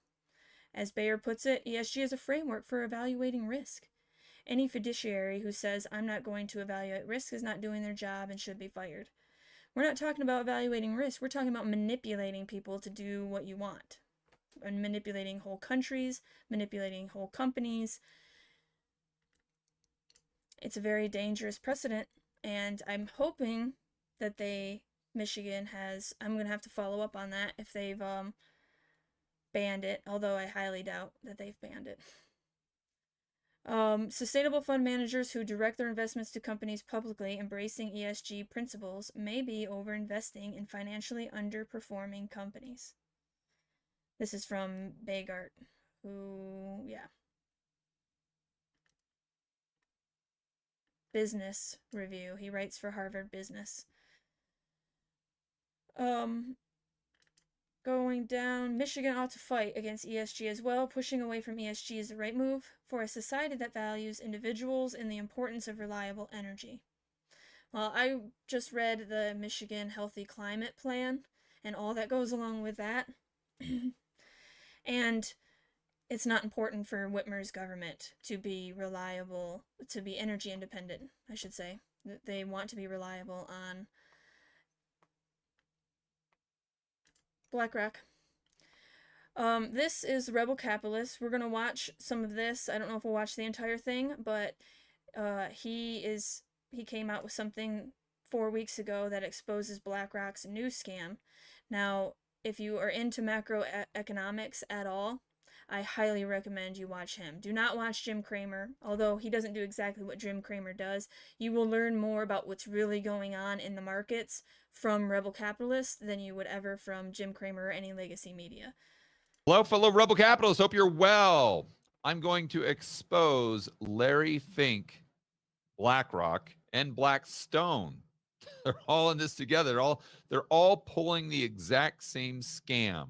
As Bayer puts it, ESG is a framework for evaluating risk. Any fiduciary who says, I'm not going to evaluate risk is not doing their job and should be fired. We're not talking about evaluating risk. We're talking about manipulating people to do what you want. And manipulating whole countries, manipulating whole companies. It's a very dangerous precedent, and I'm hoping that Michigan has, I'm going to have to follow up on that if they've banned it, although I highly doubt that they've banned it. Sustainable fund managers who direct their investments to companies publicly embracing ESG principles may be over-investing in financially underperforming companies. This is from Bagart, who, Business Review. He writes for Harvard Business. Going down, Michigan ought to fight against ESG as well. Pushing away from ESG is the right move for a society that values individuals and the importance of reliable energy. Well, I just read the Michigan Healthy Climate Plan and all that goes along with that. And it's not important for Whitmer's government to be reliable, to be energy independent, I should say. They want to be reliable on BlackRock. This is Rebel Capitalist. We're going to watch some of this. I don't know if we'll watch the entire thing, but he came out with something 4 weeks ago that exposes BlackRock's new scam. Now, if you are into macroeconomics at all, I highly recommend you watch him. Do not watch Jim Cramer, although he doesn't do exactly what Jim Cramer does. You will learn more about what's really going on in the markets from Rebel Capitalists than you would ever from Jim Cramer or any legacy media. Hello, fellow Rebel Capitalists. Hope you're well. I'm going to expose Larry Fink, BlackRock, and Blackstone. They're all in this together. They're all pulling the exact same scam.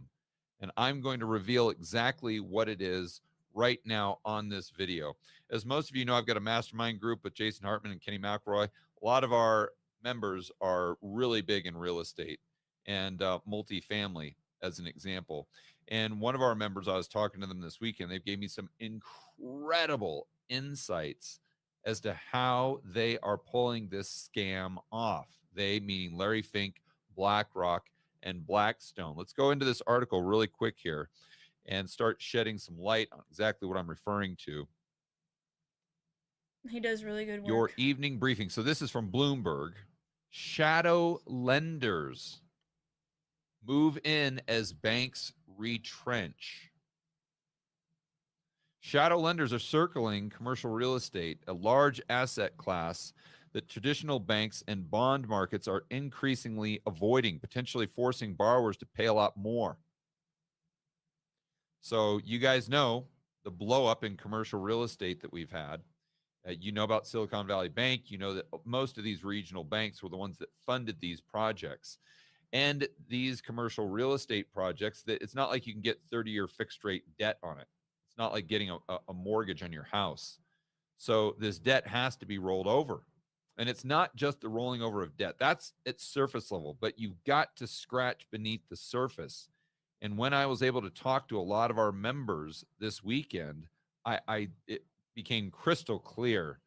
And I'm going to reveal exactly what it is right now on this video. As most of you know, I've got a mastermind group with Jason Hartman and Kenny McElroy. A lot of our members are really big in real estate and multifamily, as an example. And one of our members, I was talking to them this weekend, they gave me some incredible insights as to how they are pulling this scam off. They, meaning Larry Fink, BlackRock, and Blackstone. Let's go into this article really quick here and start shedding some light on exactly what I'm referring to. He does really good work. Your evening briefing. So this is from Bloomberg. Shadow lenders move in as banks retrench. Shadow lenders are circling commercial real estate, a large asset class that traditional banks and bond markets are increasingly avoiding, potentially forcing borrowers to pay a lot more. So you guys know the blow up in commercial real estate that we've had. You know about Silicon Valley Bank. You know that most of these regional banks were the ones that funded these projects. And these commercial real estate projects, that it's not like you can get 30-year fixed rate debt on it. It's not like getting a mortgage on your house. So this debt has to be rolled over. And it's not just the rolling over of debt. That's at surface level, but you've got to scratch beneath the surface. And when I was able to talk to a lot of our members this weekend, it became crystal clear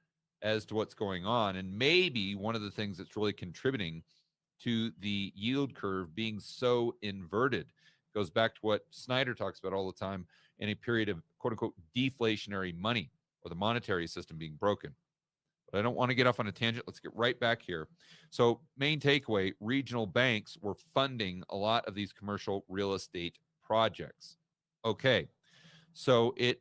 as to what's going on. And maybe one of the things that's really contributing to the yield curve being so inverted goes back to what Snyder talks about all the time, in a period of quote unquote deflationary money, or the monetary system being broken. But I don't want to get off on a tangent. Let's get right back here. So main takeaway, regional banks were funding a lot of these commercial real estate projects. Okay. So it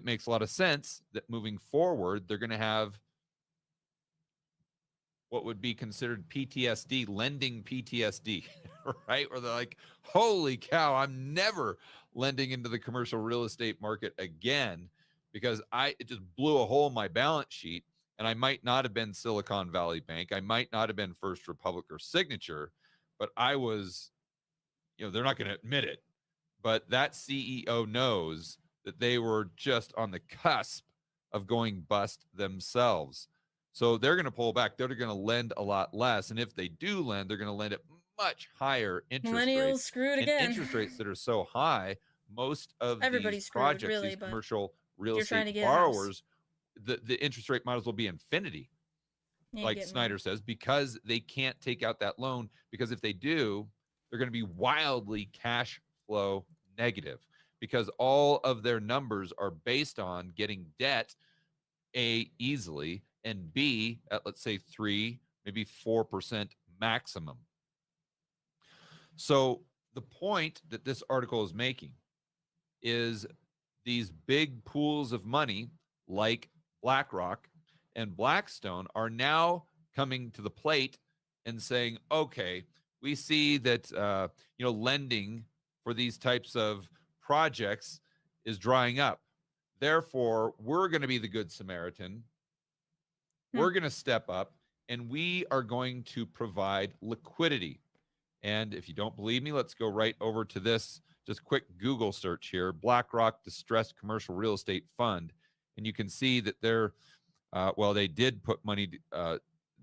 makes a lot of sense that moving forward, they're going to have what would be considered PTSD, lending PTSD, right? Where they're like, holy cow, I'm never lending into the commercial real estate market again, because it just blew a hole in my balance sheet. And I might not have been Silicon Valley Bank. I might not have been First Republic or Signature, but I was, they're not going to admit it, but that CEO knows that they were just on the cusp of going bust themselves. So they're going to pull back. They're going to lend a lot less. And if they do lend, they're going to lend at much higher interest Millennials rates. screwed and again. Interest rates that are so high, most of Everybody's these screwed, projects, really, these but commercial real you're trying to estate get a house. borrowers, the interest rate might as well be infinity, You like get Snyder says, because they can't take out that loan, because if they do, they're going to be wildly cash flow negative, because all of their numbers are based on getting debt, A, easily, and B, at let's say 3, maybe 4% maximum. So the point that this article is making is these big pools of money like BlackRock and Blackstone are now coming to the plate and saying, okay, we see that lending for these types of projects is drying up. Therefore, we're going to be the good Samaritan. We're going to step up, and we are going to provide liquidity. And if you don't believe me, let's go right over to this just quick Google search here, BlackRock Distressed Commercial Real Estate Fund. And you can see that they did put money,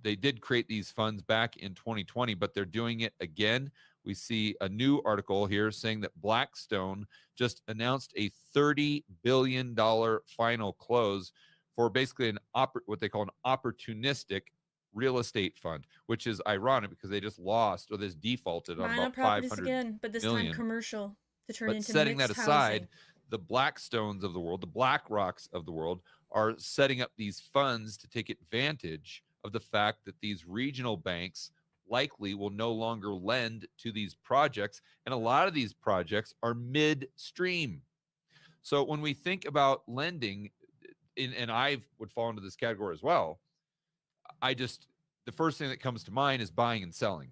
they did create these funds back in 2020, but they're doing it again. We see a new article here saying that Blackstone just announced a $30 billion final close for basically what they call an opportunistic real estate fund, which is ironic because they just lost, or this defaulted on about properties 500 again, but this million. time commercial to turn But into setting that mixed aside, housing. the Blackstones of the world, the BlackRocks of the world, are setting up these funds to take advantage of the fact that these regional banks likely will no longer lend to these projects. And a lot of these projects are midstream. So when we think about lending, and I would fall into this category as well, the first thing that comes to mind is buying and selling.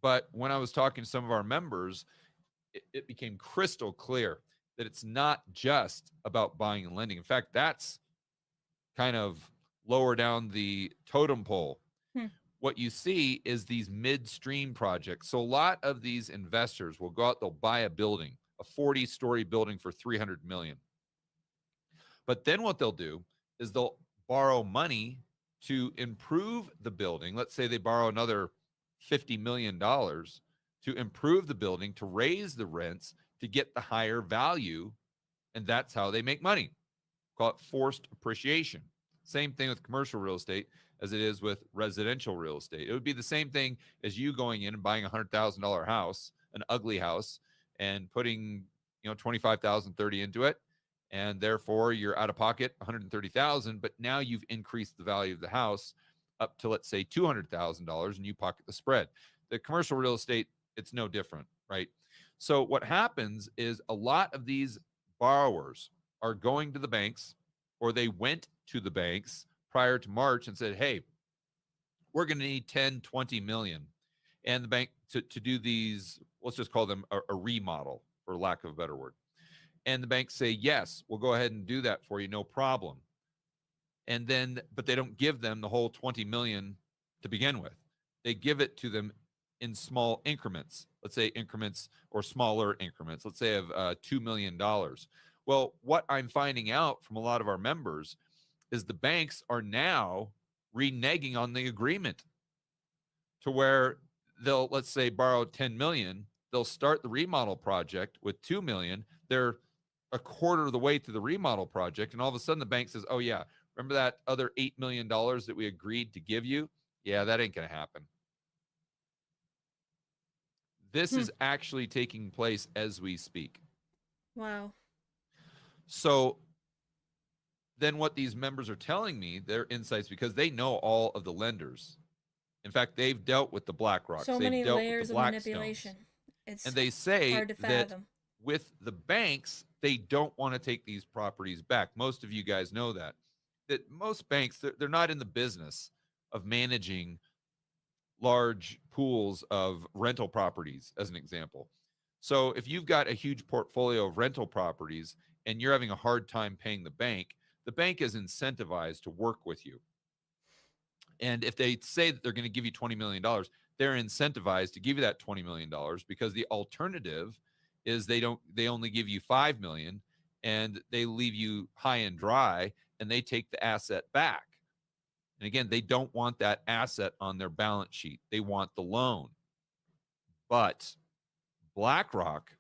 But when I was talking to some of our members, it became crystal clear that it's not just about buying and lending. In fact, that's kind of lower down the totem pole. What you see is these midstream projects. So a lot of these investors will go out, they'll buy a building, a 40-story building for $300 million. But then what they'll do is they'll borrow money to improve the building. Let's say they borrow another $50 million to improve the building, to raise the rents, to get the higher value. And that's how they make money. Call it forced appreciation. Same thing with commercial real estate as it is with residential real estate. It would be the same thing as you going in and buying a $100,000 house, an ugly house, and putting, $25,000, $30,000 into it. And therefore you're out of pocket $130,000, but now you've increased the value of the house up to, let's say, $200,000, and you pocket the spread. The commercial real estate, it's no different, right? So what happens is a lot of these borrowers are going to the banks, or they went to the banks prior to March and said, hey, we're going to need 10, 20 million. And the bank to do these, let's just call them a remodel, for lack of a better word. And the banks say, yes, we'll go ahead and do that for you, no problem. And then, but they don't give them the whole 20 million to begin with. They give it to them in small increments, let's say increments or smaller increments, let's say of $2 million. Well, what I'm finding out from a lot of our members is the banks are now reneging on the agreement to where they'll, let's say, borrow 10 million. They'll start the remodel project with 2 million. They're a quarter of the way to the remodel project. And all of a sudden the bank says, oh yeah, remember that other $8 million that we agreed to give you? Yeah, that ain't going to happen. This is actually taking place as we speak. Wow. So then what these members are telling me, their insights, because they know all of the lenders. In fact, they've dealt with the BlackRocks. So they've many dealt layers with the of Blackstones. manipulation. It's And they say hard to that fathom. with the banks, they don't want to take these properties back. Most of you guys know that. That most banks, they're not in the business of managing large pools of rental properties, as an example. So if you've got a huge portfolio of rental properties and you're having a hard time paying the bank is incentivized to work with you. And if they say that they're going to give you $20 million, they're incentivized to give you that $20 million, because the alternative is they only give you $5 million and they leave you high and dry and they take the asset back. And again, they don't want that asset on their balance sheet. They want the loan. But BlackRock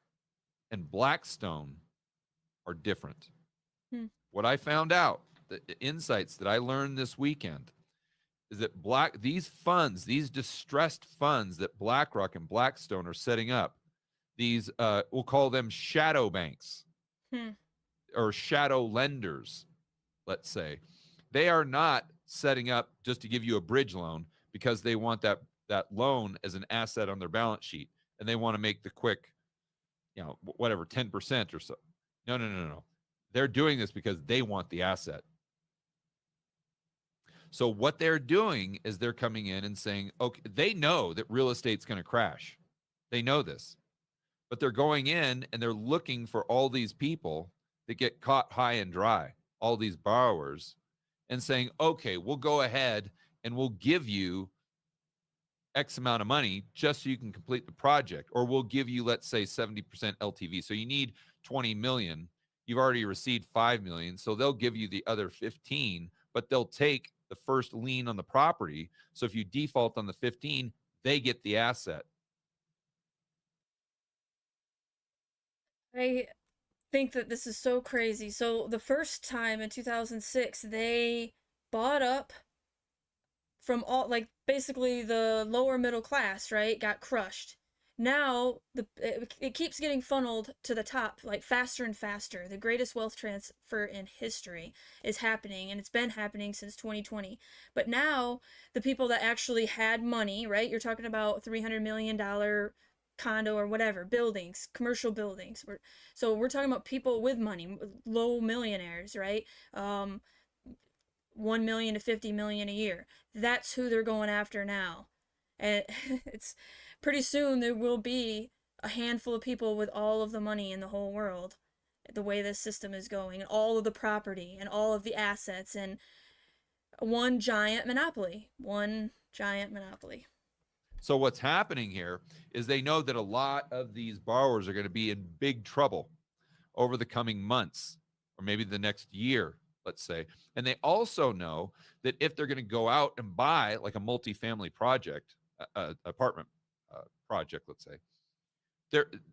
and Blackstone are different. What I found out, the insights that I learned this weekend, is that these funds, these distressed funds that BlackRock and Blackstone are setting up, these we'll call them shadow banks or shadow lenders, let's say, they are not setting up just to give you a bridge loan because they want that loan as an asset on their balance sheet and they want to make the quick, whatever, 10% or so. No. They're doing this because they want the asset. So what they're doing is they're coming in and saying, okay, they know that real estate's going to crash. They know this. But they're going in and they're looking for all these people that get caught high and dry, all these borrowers, and saying, okay, we'll go ahead and we'll give you X amount of money just so you can complete the project. Or we'll give you, let's say, 70% LTV. So you need 20 million. You've already received 5 million. So they'll give you the other 15, but they'll take the first lien on the property. So if you default on the 15, they get the asset. I think that this is so crazy. So the first time in 2006, they bought up from all, like, basically the lower middle class, right? Got crushed. Now it keeps getting funneled to the top, like, faster and faster. The greatest wealth transfer in history is happening, and it's been happening since 2020. But now the people that actually had money, right? You're talking about $300 million condo or whatever, buildings, commercial buildings. So we're talking about people with money, low millionaires, right? 1 million to 50 million a year. That's who they're going after now. And it's pretty soon there will be a handful of people with all of the money in the whole world, the way this system is going, and all of the property and all of the assets, and one giant monopoly. So what's happening here is they know that a lot of these borrowers are going to be in big trouble over the coming months, or maybe the next year, let's say. And they also know that if they're going to go out and buy like a multifamily project, apartment project, let's say,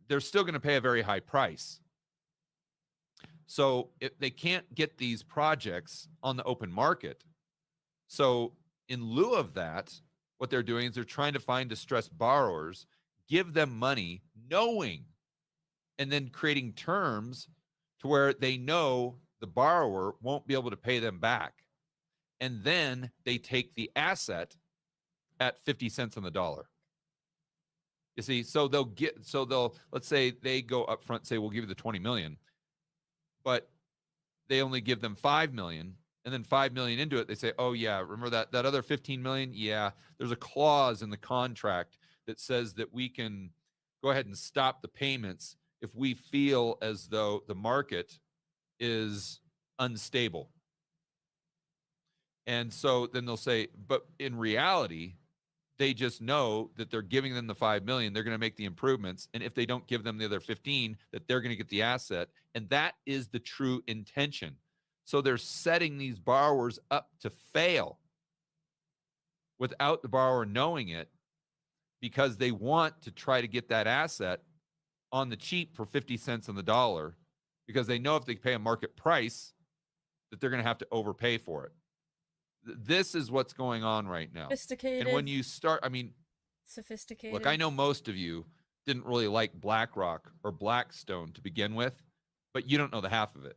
they're still going to pay a very high price. So if they can't get these projects on the open market, so in lieu of that, what they're doing is they're trying to find distressed borrowers, give them money, knowing, and then creating terms to where they know the borrower won't be able to pay them back. And then they take the asset at 50 cents on the dollar. You see, so they'll, let's say they go up front, say, we'll give you the 20 million, but they only give them 5 million. And then 5 million into it, they say, oh yeah, remember that other 15 million? Yeah, there's a clause in the contract that says that we can go ahead and stop the payments if we feel as though the market is unstable. And so then they'll say, but in reality, they just know that they're giving them the 5 million, they're going to make the improvements. And if they don't give them the other 15, that they're going to get the asset. And that is the true intention. So they're setting these borrowers up to fail without the borrower knowing it, because they want to try to get that asset on the cheap for 50 cents on the dollar, because they know if they pay a market price that they're going to have to overpay for it. This is what's going on right now. Sophisticated. And when you start, I mean, Sophisticated. look, I know most of you didn't really like BlackRock or Blackstone to begin with, but you don't know the half of it.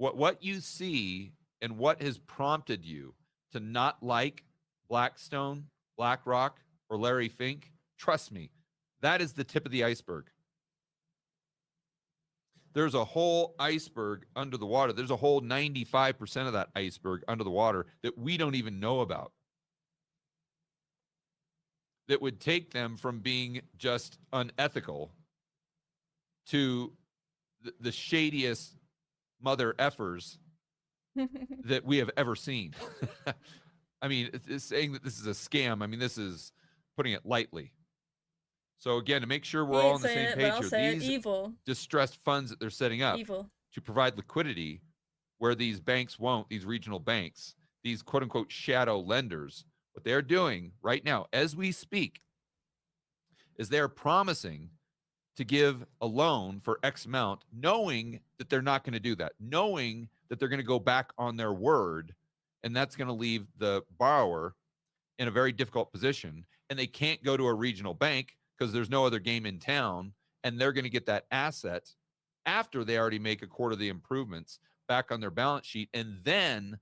What you see and what has prompted you to not like Blackstone, BlackRock, or Larry Fink, trust me, that is the tip of the iceberg. There's a whole iceberg under the water. There's a whole 95% of that iceberg under the water that we don't even know about, that would take them from being just unethical to the shadiest mother effers that we have ever seen. I mean, it's saying that this is a scam. I mean, this is putting it lightly. So again, to make sure we're all on the same page here, these evil. distressed funds that they're setting up to provide liquidity where these banks won't, these regional banks, these quote unquote shadow lenders, what they're doing right now as we speak is they're promising to give a loan for X amount, knowing that they're not going to do that, knowing that they're going to go back on their word, and that's going to leave the borrower in a very difficult position, and they can't go to a regional bank because there's no other game in town, and they're going to get that asset after they already make a quarter of the improvements back on their balance sheet, and then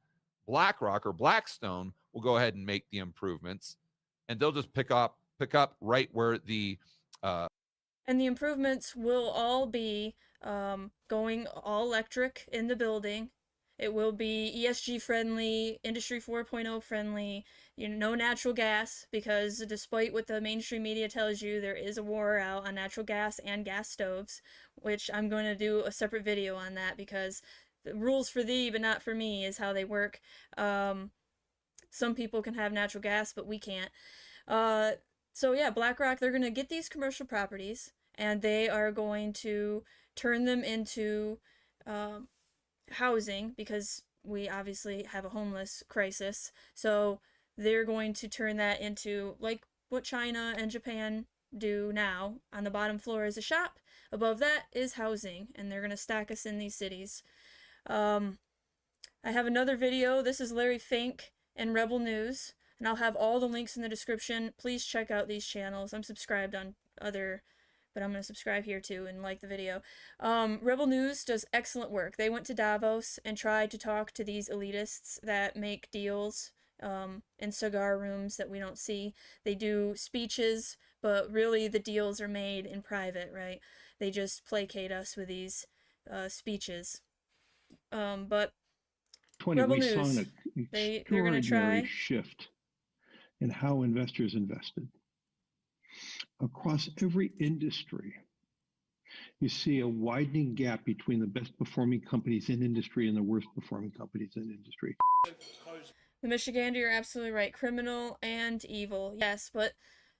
BlackRock or Blackstone will go ahead and make the improvements, and they'll just pick up right where the and the improvements will all be going all electric in the building. It will be ESG friendly, Industry 4.0 friendly, no natural gas, because despite what the mainstream media tells you, there is a war out on natural gas and gas stoves, which I'm going to do a separate video on that, because the rules for thee but not for me is how they work. Some people can have natural gas, but we can't. So yeah, BlackRock, they're going to get these commercial properties, and they are going to turn them into housing, because we obviously have a homeless crisis. So they're going to turn that into like what China and Japan do now. On the bottom floor is a shop, above that is housing, and they're going to stack us in these cities. I have another video. This is Larry Fink and Rebel News, and I'll have all the links in the description. Please check out these channels. I'm subscribed on other, but I'm going to subscribe here too and like the video. Rebel News does excellent work. They went to Davos and tried to talk to these elitists that make deals in cigar rooms that we don't see. They do speeches, but really the deals are made in private, right? They just placate us with these speeches. But 20, Rebel we saw News, an they're going to extraordinary try shift in how investors invested. Across every industry, you see a widening gap between the best performing companies in industry and the worst performing companies in industry. The Michigander, you're absolutely right. Criminal and evil, yes, but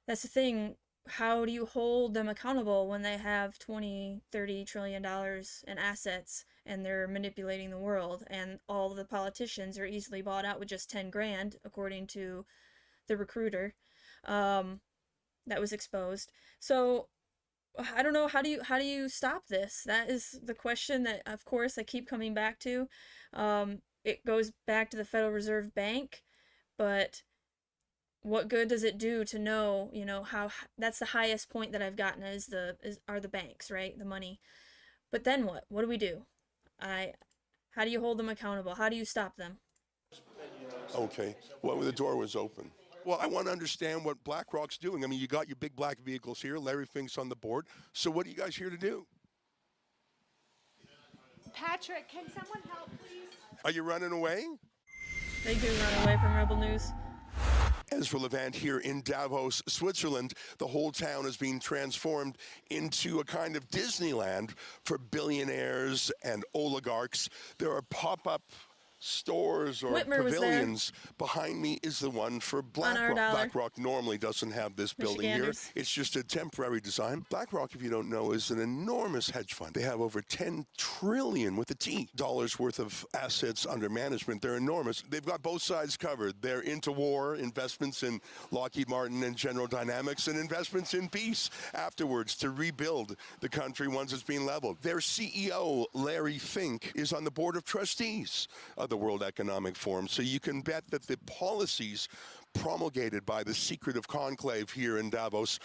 that's the thing. How do you hold them accountable when they have $20-30 trillion in assets and they're manipulating the world, and all the politicians are easily bought out with just 10 grand, according to the recruiter that was exposed. So I don't know, how do you stop this? That is the question that, of course, I keep coming back to. It goes back to the Federal Reserve Bank, but what good does it do to know, how that's the highest point that I've gotten are the banks, right? The money. But then what? What do we do? How do you hold them accountable? How do you stop them? Okay. Well, the door was open. Well, I want to understand what BlackRock's doing. I mean, you got your big black vehicles here. Larry Fink's on the board. So what are you guys here to do? Patrick, can someone help, please? Are you running away? They do run away from Rebel News. As for Levant here in Davos, Switzerland, the whole town is being transformed into a kind of Disneyland for billionaires and oligarchs. There are pop-up stores or Whitmer was there. pavilions. Behind me is the one for BlackRock. dollar. BlackRock normally doesn't have this building here. Michiganders. It's just a temporary design. BlackRock, if you don't know, is an enormous hedge fund. They have over 10 trillion with a T dollars worth of assets under management. They're enormous. They've got both sides covered. They're into war, investments in Lockheed Martin and General Dynamics, and investments in peace afterwards to rebuild the country once it's been leveled. Their CEO, Larry Fink, is on the board of trustees of the World Economic Forum. So you can bet that the policies promulgated by the secretive conclave here in Davos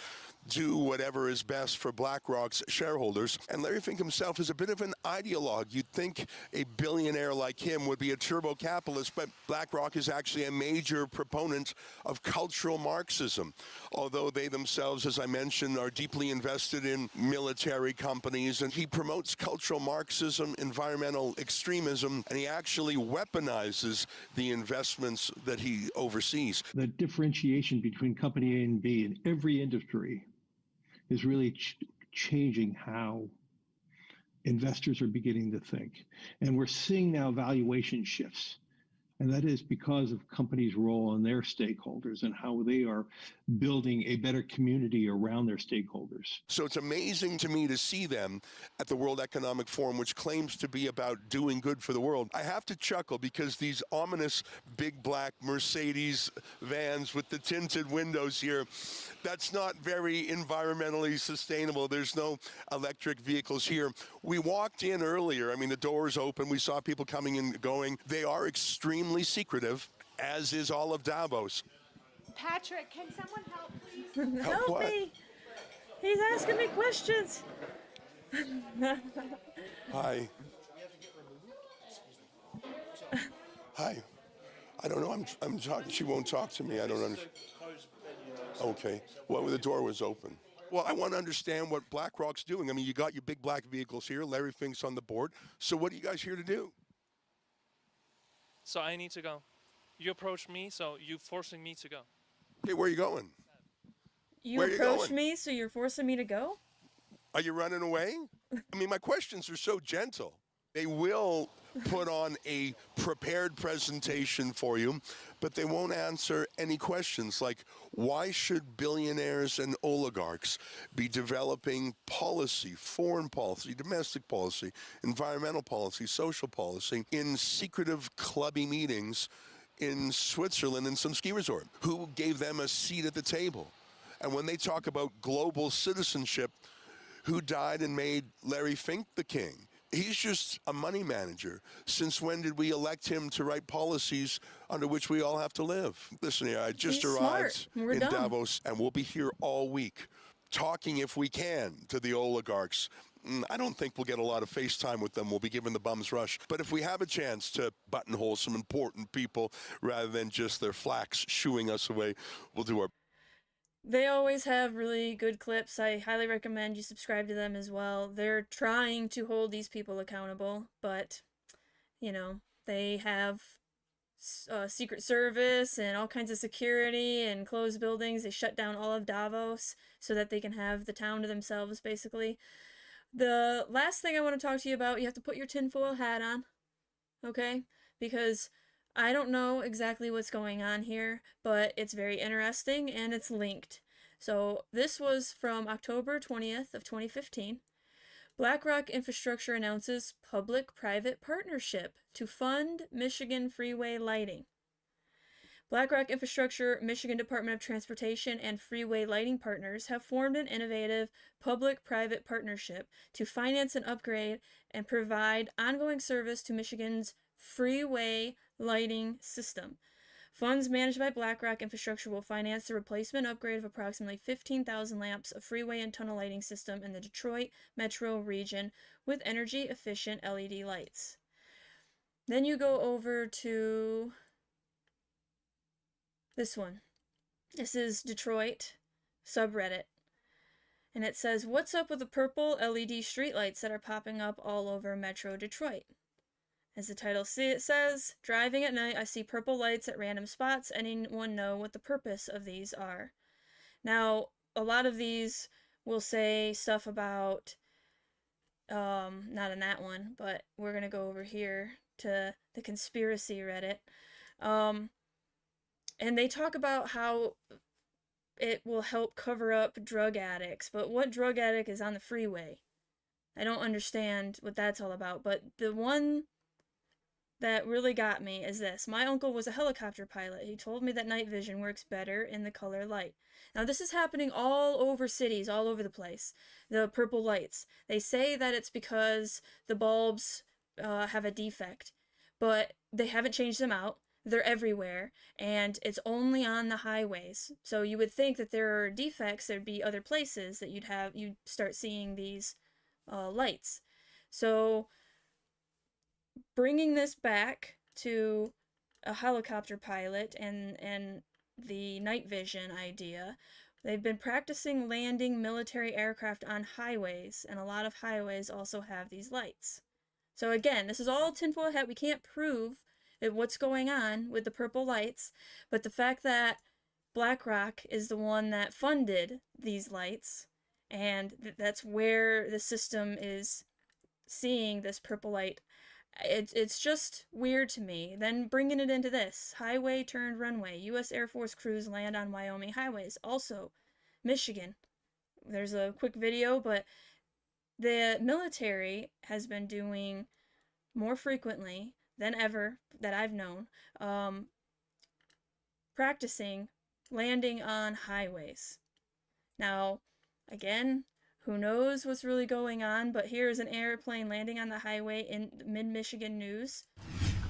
do whatever is best for BlackRock's shareholders. And Larry Fink himself is a bit of an ideologue. You'd think a billionaire like him would be a turbo capitalist, but BlackRock is actually a major proponent of cultural Marxism. Although they themselves, as I mentioned, are deeply invested in military companies, and he promotes cultural Marxism, environmental extremism, and he actually weaponizes the investments that he oversees. The differentiation between company A and B in every industry is really changing how investors are beginning to think. And we're seeing now valuation shifts. And that is because of companies' role and their stakeholders and how they are building a better community around their stakeholders. So it's amazing to me to see them at the World Economic Forum, which claims to be about doing good for the world. I have to chuckle because these ominous big black Mercedes vans with the tinted windows here, that's not very environmentally sustainable. There's no electric vehicles here. We walked in earlier. I mean, the doors open. We saw people coming and going. They are extremely secretive, as is all of Davos. Patrick, can someone help, please? Help what? me! He's asking me questions. Hi. Hi. I don't know. I'm talking. She won't talk to me. I don't understand. Okay. Well, the door was open. Well, I want to understand what BlackRock's doing. I mean, you got your big black vehicles here. Larry Fink's on the board. So what are you guys here to do? So I need to go. You approached me, so you're forcing me to go. Okay, where are you going? You Where are you approached going? me, so you're forcing me to go? Are you running away? I mean, my questions are so gentle. They will put on a prepared presentation for you, but they won't answer any questions like, why should billionaires and oligarchs be developing policy, foreign policy, domestic policy, environmental policy, social policy, in secretive clubby meetings in Switzerland in some ski resort? Who gave them a seat at the table? And when they talk about global citizenship, who died and made Larry Fink the king? He's just a money manager. Since when did we elect him to write policies under which we all have to live? Listen here, I just He's arrived smart. We're in done. Davos, and we'll be here all week talking, if we can, to the oligarchs. I don't think we'll get a lot of FaceTime with them. We'll be given the bum's rush. But if we have a chance to buttonhole some important people rather than just their flax shooing us away, we'll do our They always have really good clips. I highly recommend you subscribe to them as well. They're trying to hold these people accountable, but, you know, they have Secret Service and all kinds of security and closed buildings. They shut down all of Davos so that they can have the town to themselves, basically. The last thing I want to talk to you about, you have to put your tinfoil hat on, okay? Because I don't know exactly what's going on here, but it's very interesting and it's linked. So this was from October 20th of 2015. BlackRock Infrastructure announces public-private partnership to fund Michigan freeway lighting. BlackRock Infrastructure, Michigan Department of Transportation, and Freeway Lighting Partners have formed an innovative public-private partnership to finance and upgrade and provide ongoing service to Michigan's freeway lighting system. Funds managed by BlackRock Infrastructure will finance the replacement upgrade of approximately 15,000 lamps of freeway and tunnel lighting system in the Detroit metro region with energy-efficient LED lights. Then you go over to this one. This is Detroit subreddit. And it says, "What's up with the purple LED streetlights that are popping up all over Metro Detroit?" As the title says, "Driving at night, I see purple lights at random spots. Anyone know what the purpose of these are?" Now, a lot of these will say stuff about, not in that one, but we're going to go over here to the conspiracy Reddit. And they talk about how it will help cover up drug addicts, but what drug addict is on the freeway? I don't understand what that's all about, but the one that really got me is this. My uncle was a helicopter pilot. He told me that night vision works better in the color light. Now, this is happening all over cities, all over the place. The purple lights. They say that it's because the bulbs have a defect, but they haven't changed them out. They're everywhere, and it's only on the highways. So you would think that there are defects, there'd be other places that you'd start seeing these lights. So bringing this back to a helicopter pilot and the night vision idea, they've been practicing landing military aircraft on highways, and a lot of highways also have these lights. So again, this is all tinfoil hat. We can't prove what's going on with the purple lights, but the fact that BlackRock is the one that funded these lights, and that's where the system is seeing this purple light, it's just weird to me. Then bringing it into this, highway turned runway, U.S. Air Force crews land on Wyoming highways. Also, Michigan. There's a quick video, but the military has been doing more frequently than ever that I've known, practicing landing on highways. Now, again, who knows what's really going on, but here's an airplane landing on the highway in mid-Michigan news.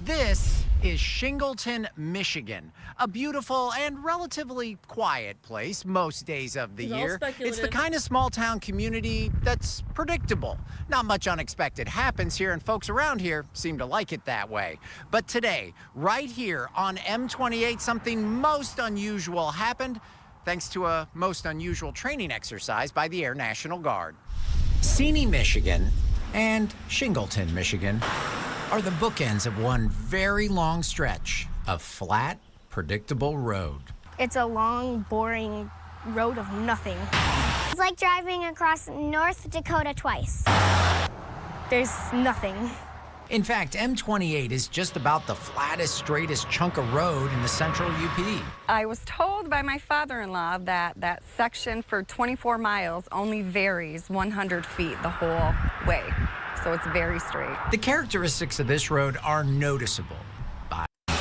This is Shingleton, Michigan, a beautiful and relatively quiet place most days of the year. It's the kind of small town community that's predictable. Not much unexpected happens here, and folks around here seem to like it that way. But today, right here on M28, something most unusual happened, thanks to a most unusual training exercise by the Air National Guard. Seney, Michigan, and Shingleton, Michigan, are the bookends of one very long stretch of flat, predictable road. It's a long, boring road of nothing. It's like driving across North Dakota twice. There's nothing. In fact, M28 is just about the flattest, straightest chunk of road in the central UP. I was told by my father-in-law that that section for 24 miles only varies 100 feet the whole way. So it's very straight. The characteristics of this road are noticeable.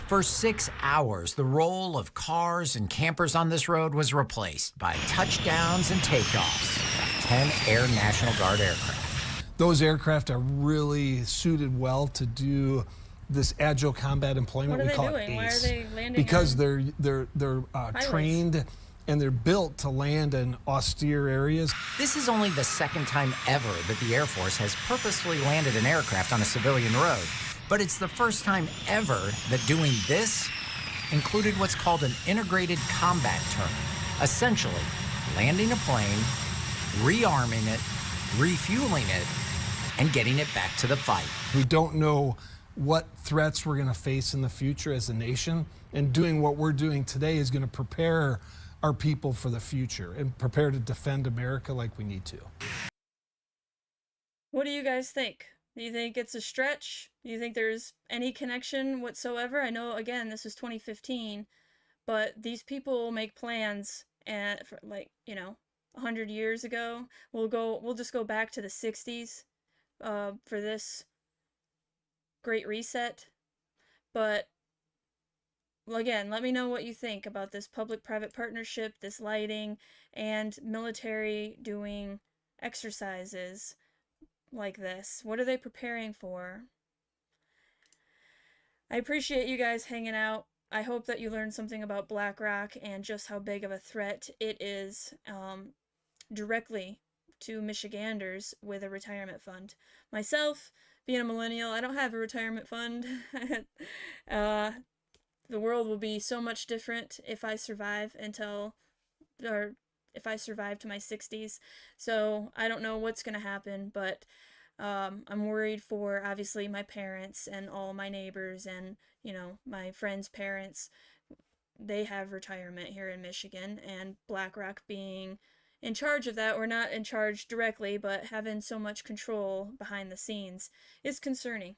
For 6 hours, the roll of cars and campers on this road was replaced by touchdowns and takeoffs of 10 Air National Guard aircraft. Those aircraft are really suited well to do this agile combat employment. What are we they call doing? it Why are ACE. they landing Because on they're trained and they're built to land in austere areas. This is only the second time ever that the Air Force has purposefully landed an aircraft on a civilian road. But it's the first time ever that doing this included what's called an integrated combat term. Essentially, landing a plane, rearming it, refueling it, and getting it back to the fight. We don't know what threats we're going to face in the future as a nation, and doing what we're doing today is going to prepare our people for the future and prepare to defend America like we need to. What do you guys think? Do you think it's a stretch? Do you think there's any connection whatsoever? I know, again, this was 2015, but these people make plans, and for 100 years ago. We'll just go back to the 60s for this great reset. But again, let me know what you think about this public-private partnership, this lighting, and military doing exercises like this. What are they preparing for? I appreciate you guys hanging out. I hope that you learned something about BlackRock and just how big of a threat it is directly to Michiganders with a retirement fund. Myself, being a millennial, I don't have a retirement fund. The world will be so much different if I survive if I survive to my 60s. So I don't know what's going to happen, but I'm worried for, obviously, my parents and all my neighbors and, my friends' parents. They have retirement here in Michigan, and BlackRock being in charge of that, or not in charge directly, but having so much control behind the scenes is concerning.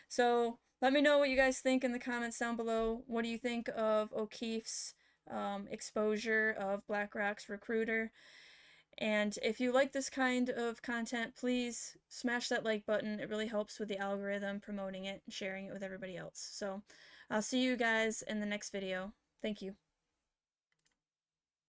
So Let me know what you guys think in the comments down below. What do you think of O'Keefe's exposure of BlackRock's recruiter? And if you like this kind of content, please smash that like button. It really helps with the algorithm promoting it and sharing it with everybody else. So I'll see you guys in the next video. Thank you.